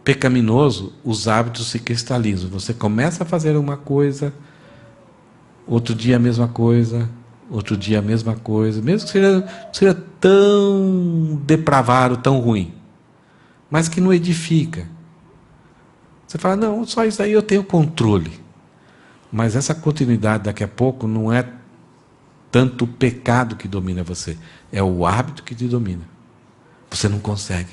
pecaminoso, os hábitos se cristalizam. Você começa a fazer uma coisa, outro dia a mesma coisa, outro dia a mesma coisa, mesmo que seja tão depravado, tão ruim, mas que não edifica. Você fala, não, só isso aí eu tenho controle. Mas essa continuidade daqui a pouco não é tanto o pecado que domina você, é o hábito que te domina. Você não consegue.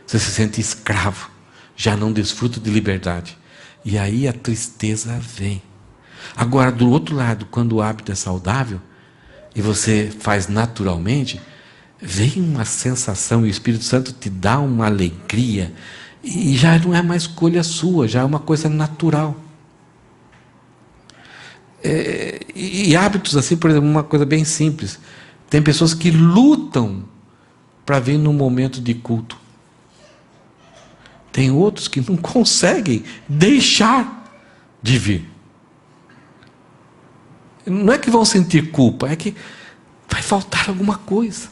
Você se sente escravo, já não desfruta de liberdade. E aí a tristeza vem. Agora, do outro lado, quando o hábito é saudável, e você faz naturalmente, vem uma sensação, e o Espírito Santo te dá uma alegria, e já não é mais escolha sua, já é uma coisa natural. E hábitos assim, por exemplo, uma coisa bem simples. Tem pessoas que lutam para vir num momento de culto. Tem outros que não conseguem deixar de vir. Não é que vão sentir culpa, é que vai faltar alguma coisa.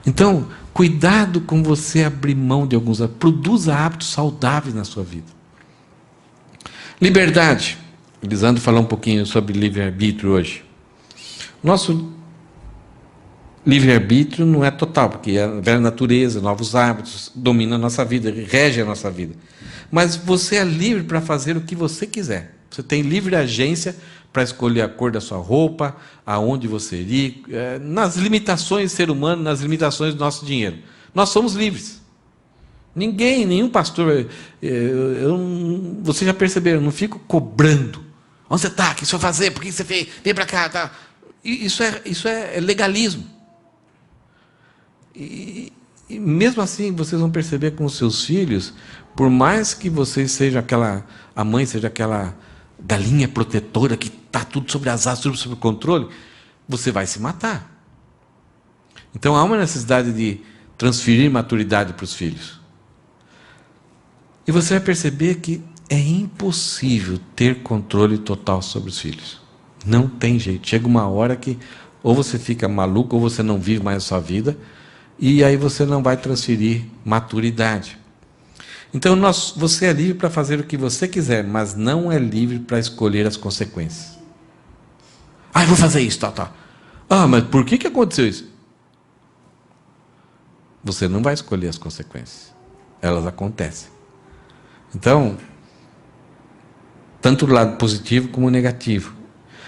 Então, cuidado com você abrir mão de alguns hábitos. Produza hábitos saudáveis na sua vida. Liberdade. Elisandro falou um pouquinho sobre livre-arbítrio hoje. Nosso livre-arbítrio não é total, porque a velha natureza, novos hábitos, dominam a nossa vida, rege a nossa vida. Mas você é livre para fazer o que você quiser. Você tem livre agência para escolher a cor da sua roupa, aonde você ir, nas limitações do ser humano, nas limitações do nosso dinheiro. Nós somos livres. Nenhum pastor, você já percebeu, eu não fico cobrando. Onde você está? O que você vai fazer? Por que você fez? Vem para cá. Tá. Isso é legalismo. E mesmo assim, vocês vão perceber com os seus filhos, por mais que vocês sejam a mãe seja aquela galinha protetora que está tudo sobre as asas, tudo sob controle, você vai se matar. Então há uma necessidade de transferir maturidade para os filhos. E você vai perceber que é impossível ter controle total sobre os filhos. Não tem jeito. Chega uma hora que ou você fica maluco, ou você não vive mais a sua vida, e aí você não vai transferir maturidade. Então você é livre para fazer o que você quiser, mas não é livre para escolher as consequências. Eu vou fazer isso, tal. Mas por que aconteceu isso? Você não vai escolher as consequências. Elas acontecem. Então, tanto do lado positivo como negativo.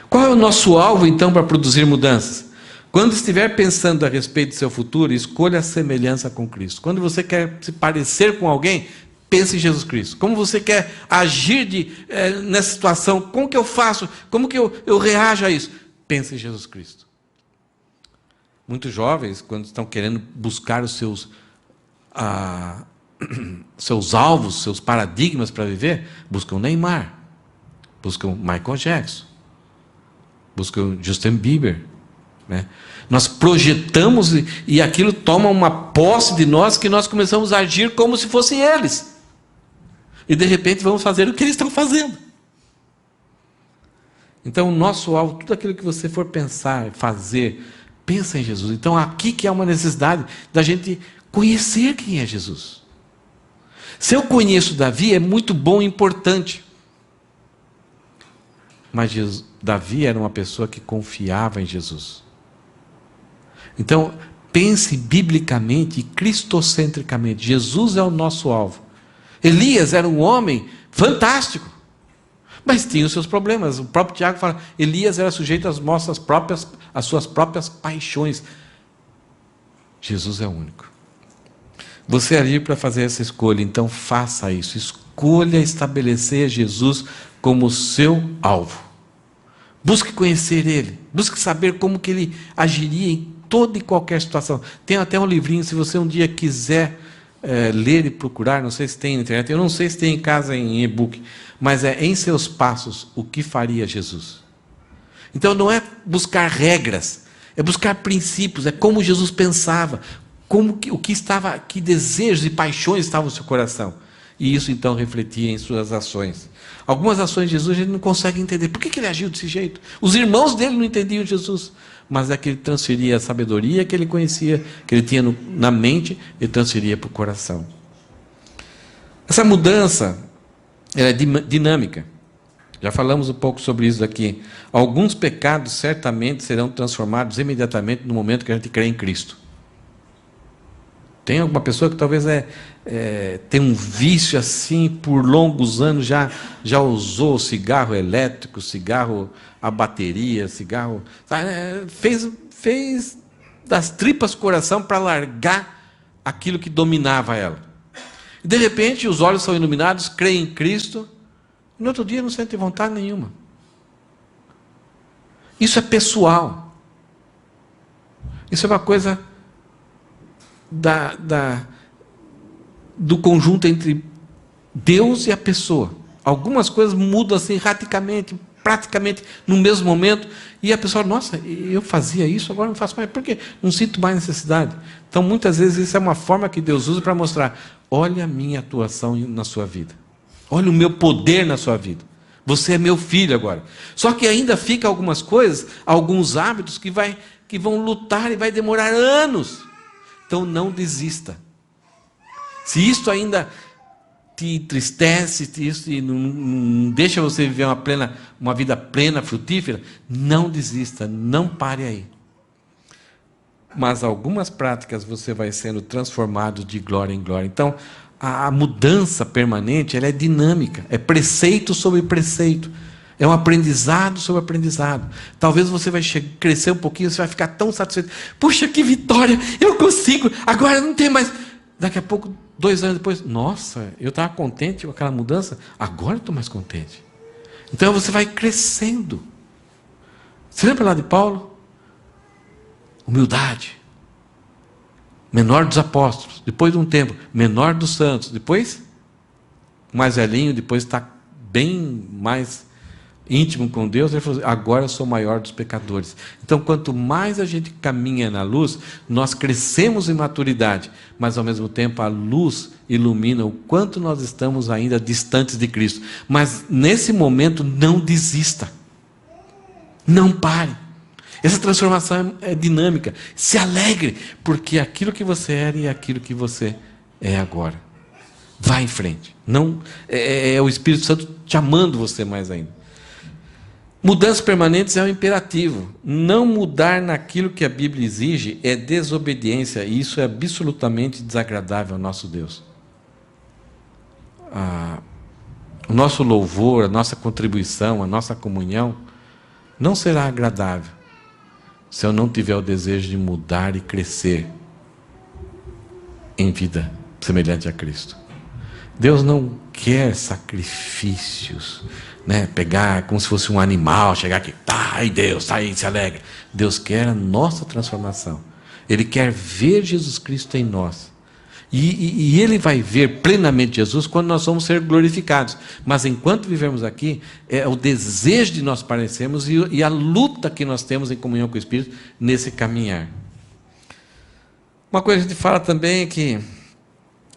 Qual é o nosso alvo, então, para produzir mudanças? Quando estiver pensando a respeito do seu futuro, escolha a semelhança com Cristo. Quando você quer se parecer com alguém, pense em Jesus Cristo. Como você quer agir nessa situação? Como que eu faço? Como que eu reajo a isso? Pense em Jesus Cristo. Muitos jovens, quando estão querendo buscar os seus alvos, seus paradigmas para viver, buscam Neymar, buscam Michael Jackson, buscam Justin Bieber. Né? Nós projetamos e aquilo toma uma posse de nós que nós começamos a agir como se fossem eles. E de repente vamos fazer o que eles estão fazendo. Então o nosso alvo, tudo aquilo que você for pensar, fazer, pensa em Jesus. Então aqui que há uma necessidade da gente conhecer quem é Jesus. Se eu conheço Davi, é muito bom e importante. Mas Davi era uma pessoa que confiava em Jesus. Então, pense biblicamente e cristocentricamente. Jesus é o nosso alvo. Elias era um homem fantástico, mas tinha os seus problemas. O próprio Tiago fala, Elias era sujeito às suas próprias paixões. Jesus é o único. Você é livre para fazer essa escolha, então faça isso. Escolha estabelecer Jesus como seu alvo. Busque conhecer Ele. Busque saber como que Ele agiria em toda e qualquer situação. Tem até um livrinho, se você um dia quiser ler e procurar, não sei se tem na internet, eu não sei se tem em casa em e-book, mas é Em Seus Passos, o que faria Jesus. Então não é buscar regras, é buscar princípios, é como Jesus pensava, que desejos e paixões estavam no seu coração. E isso então refletia em suas ações. Algumas ações de Jesus a gente não consegue entender. Por que ele agiu desse jeito? Os irmãos dele não entendiam Jesus. Mas é que ele transferia a sabedoria que ele conhecia, que ele tinha na mente, ele transferia para o coração. Essa mudança ela é dinâmica. Já falamos um pouco sobre isso aqui. Alguns pecados certamente serão transformados imediatamente no momento que a gente crê em Cristo. Tem alguma pessoa que talvez tem um vício assim, por longos anos já usou cigarro elétrico, cigarro a bateria, cigarro... Fez das tripas coração para largar aquilo que dominava ela. E de repente os olhos são iluminados, creem em Cristo, e no outro dia não sente vontade nenhuma. Isso é pessoal. Isso é uma coisa... do conjunto entre Deus e a pessoa. Algumas coisas mudam assim radicalmente, praticamente no mesmo momento, e a pessoa, nossa, eu fazia isso, agora não faço mais, por quê? Não sinto mais necessidade. Então, muitas vezes, isso é uma forma que Deus usa para mostrar, olha a minha atuação na sua vida, olha o meu poder na sua vida, você é meu filho agora. Só que ainda fica algumas coisas, alguns hábitos que vão lutar e vai demorar anos. Então, não desista. Se isto ainda te entristece, isso não deixa você viver uma vida plena, frutífera, não desista, não pare aí. Mas algumas práticas você vai sendo transformado de glória em glória. Então, a mudança permanente, ela é dinâmica, é preceito sobre preceito, é um aprendizado sobre aprendizado. Talvez você vai crescer um pouquinho, você vai ficar tão satisfeito. Puxa, que vitória, eu consigo, agora não tem mais. Daqui a pouco, 2 anos depois, nossa, eu estava contente com aquela mudança, agora eu estou mais contente. Então você vai crescendo. Você lembra lá de Paulo? Humildade. Menor dos apóstolos, depois de um tempo, menor dos santos, depois, mais velhinho, depois está bem mais íntimo com Deus, ele falou, agora eu sou o maior dos pecadores. Então, quanto mais a gente caminha na luz, nós crescemos em maturidade, mas ao mesmo tempo a luz ilumina o quanto nós estamos ainda distantes de Cristo. Mas nesse momento não desista, não pare. Essa transformação é dinâmica. Se alegre, porque aquilo que você era e aquilo que você é agora. Vá em frente. Não, é o Espírito Santo te amando você mais ainda. Mudanças permanentes é um imperativo. Não mudar naquilo que a Bíblia exige é desobediência, e isso é absolutamente desagradável ao nosso Deus. O nosso louvor, a nossa contribuição, a nossa comunhão não será agradável se eu não tiver o desejo de mudar e crescer em vida semelhante a Cristo. Deus não quer sacrifícios, né? Pegar como se fosse um animal, chegar aqui, tá, aí Deus, tá aí, se alegra. Deus quer a nossa transformação. Ele quer ver Jesus Cristo em nós. E Ele vai ver plenamente Jesus quando nós vamos ser glorificados. Mas enquanto vivemos aqui, é o desejo de nós parecermos e a luta que nós temos em comunhão com o Espírito nesse caminhar. Uma coisa que a gente fala também é que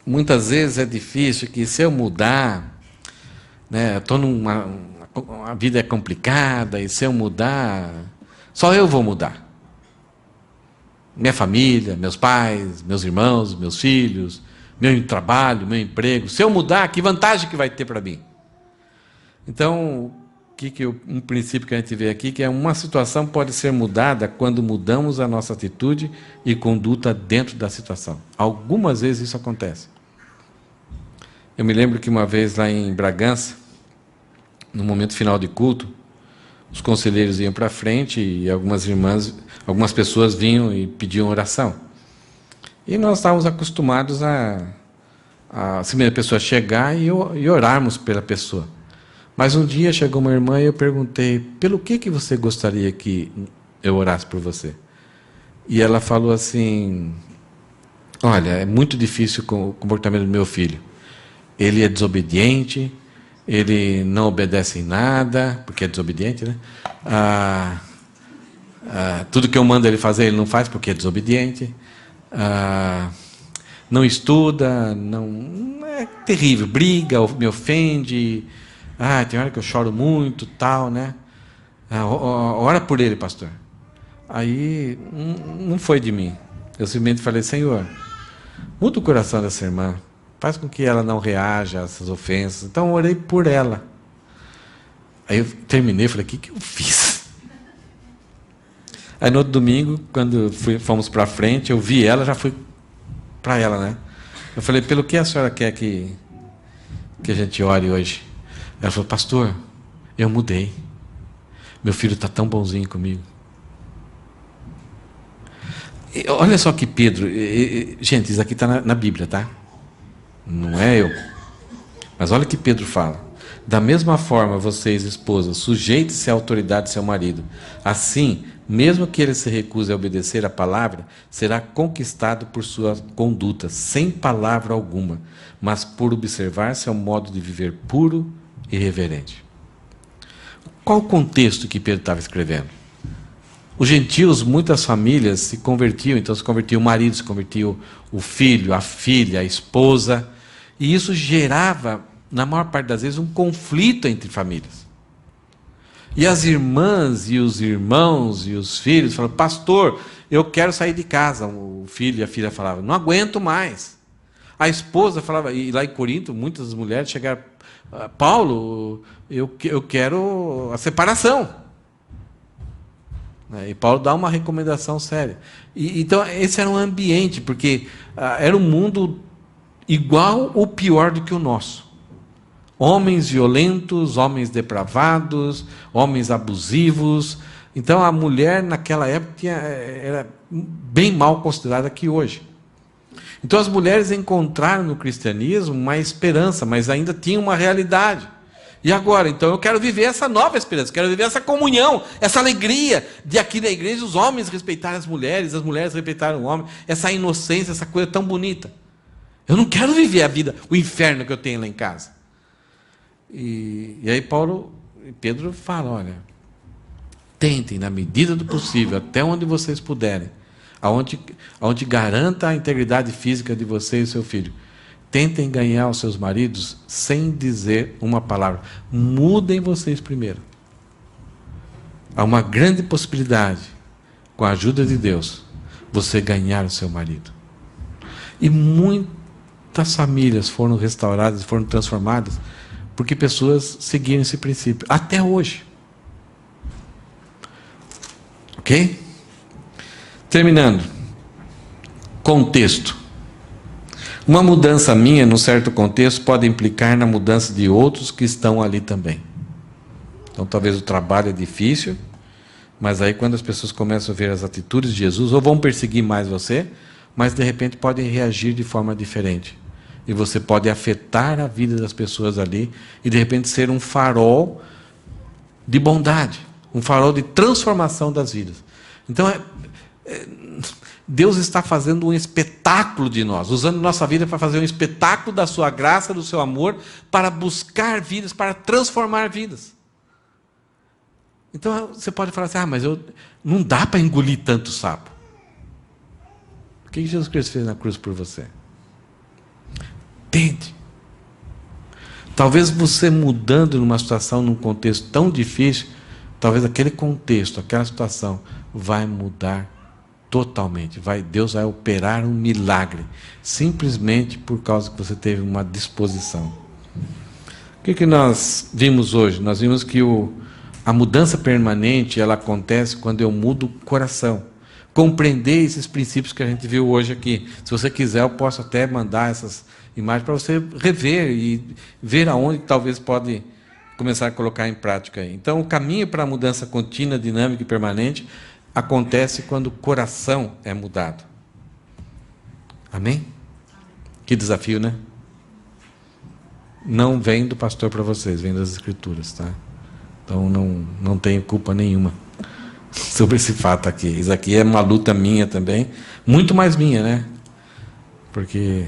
muitas vezes é difícil, que se eu mudar, né, a vida é complicada, e se eu mudar, só eu vou mudar. Minha família, meus pais, meus irmãos, meus filhos, meu trabalho, meu emprego. Se eu mudar, que vantagem que vai ter para mim? Então, um princípio que a gente vê aqui, que é uma situação pode ser mudada quando mudamos a nossa atitude e conduta dentro da situação. Algumas vezes isso acontece. Eu me lembro que uma vez lá em Bragança, no momento final de culto, os conselheiros iam para frente e algumas pessoas vinham e pediam oração. E nós estávamos acostumados a a pessoa chegar e orarmos pela pessoa. Mas um dia chegou uma irmã e eu perguntei, pelo que você gostaria que eu orasse por você? E ela falou assim, olha, é muito difícil o comportamento do meu filho. Ele é desobediente, ele não obedece em nada, porque é desobediente, né? Tudo que eu mando ele fazer, ele não faz porque é desobediente. Não estuda, é terrível, briga, me ofende. Tem hora que eu choro muito, tal, né? Ora por ele, pastor. Aí não foi de mim. Eu simplesmente falei, Senhor, muda o coração dessa irmã. Faz com que ela não reaja a essas ofensas. Então, eu orei por ela. Aí eu terminei e falei, o que eu fiz? Aí, no outro domingo, quando fomos para frente, eu vi ela, já fui para ela, né? Eu falei, pelo que a senhora quer que a gente ore hoje? Ela falou, pastor, eu mudei. Meu filho está tão bonzinho comigo. E olha só que Pedro... gente, isso aqui está na Bíblia, tá? Não é eu. Mas olha o que Pedro fala. Da mesma forma, vocês, esposas, sujeitem-se à autoridade de seu marido. Assim, mesmo que ele se recuse a obedecer a palavra, será conquistado por sua conduta, sem palavra alguma, mas por observar seu modo de viver puro e reverente. Qual o contexto que Pedro estava escrevendo? Os gentios, muitas famílias se convertiam, então se convertia o marido, se convertia o filho, a filha, a esposa, e isso gerava, na maior parte das vezes, um conflito entre famílias. E as irmãs e os irmãos e os filhos falavam: pastor, eu quero sair de casa. O filho e a filha falavam: não aguento mais. A esposa falava, e lá em Corinto, muitas mulheres chegaram: Paulo, eu quero a separação. E Paulo dá uma recomendação séria. Então, esse era um ambiente, porque era um mundo igual ou pior do que o nosso. Homens violentos, homens depravados, homens abusivos. Então, a mulher, naquela época, era bem mal considerada que hoje. Então, as mulheres encontraram no cristianismo uma esperança, mas ainda tinha uma realidade. E agora, então, eu quero viver essa nova esperança, quero viver essa comunhão, essa alegria de aqui na igreja os homens respeitarem as mulheres respeitarem o homem, essa inocência, essa coisa tão bonita. Eu não quero viver a vida, o inferno que eu tenho lá em casa. E aí Pedro fala: olha, tentem, na medida do possível, até onde vocês puderem, aonde garanta a integridade física de você e seu filho, tentem ganhar os seus maridos sem dizer uma palavra. Mudem vocês primeiro. Há uma grande possibilidade, com a ajuda de Deus, você ganhar o seu marido. E muitas famílias foram restauradas, foram transformadas, porque pessoas seguiram esse princípio, até hoje. Ok? Terminando. Contexto. Uma mudança minha, num certo contexto, pode implicar na mudança de outros que estão ali também. Então, talvez o trabalho é difícil, mas aí quando as pessoas começam a ver as atitudes de Jesus, ou vão perseguir mais você, mas de repente podem reagir de forma diferente. E você pode afetar a vida das pessoas ali e de repente ser um farol de bondade, um farol de transformação das vidas. Então, Deus está fazendo um espetáculo de nós, usando nossa vida para fazer um espetáculo da sua graça, do seu amor, para buscar vidas, para transformar vidas. Então você pode falar assim: mas não dá para engolir tanto sapo. O que Jesus Cristo fez na cruz por você? Tente. Talvez você mudando numa situação, num contexto tão difícil, talvez aquele contexto, aquela situação vai mudar totalmente. Deus vai operar um milagre, simplesmente por causa que você teve uma disposição. O que nós vimos hoje? Nós vimos que a mudança permanente, ela acontece quando eu mudo o coração. Compreender esses princípios que a gente viu hoje aqui. Se você quiser, eu posso até mandar essas imagens para você rever e ver aonde talvez pode começar a colocar em prática. Então, o caminho para a mudança contínua, dinâmica e permanente acontece quando o coração é mudado. Amém? Que desafio, né? Não vem do pastor para vocês, vem das Escrituras, tá? Então não tenho culpa nenhuma sobre esse fato aqui. Isso aqui é uma luta minha também, muito mais minha, né? Porque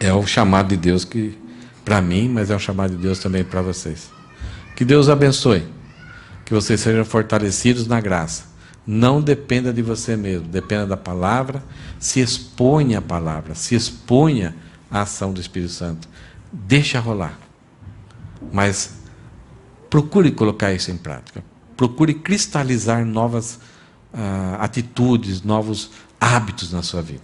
é o chamado de Deus que para mim, mas é um chamado de Deus também para vocês. Que Deus abençoe, que vocês sejam fortalecidos na graça. Não dependa de você mesmo, dependa da palavra, se exponha à palavra, se exponha à ação do Espírito Santo. Deixa rolar. Mas procure colocar isso em prática. Procure cristalizar novas atitudes, novos hábitos na sua vida.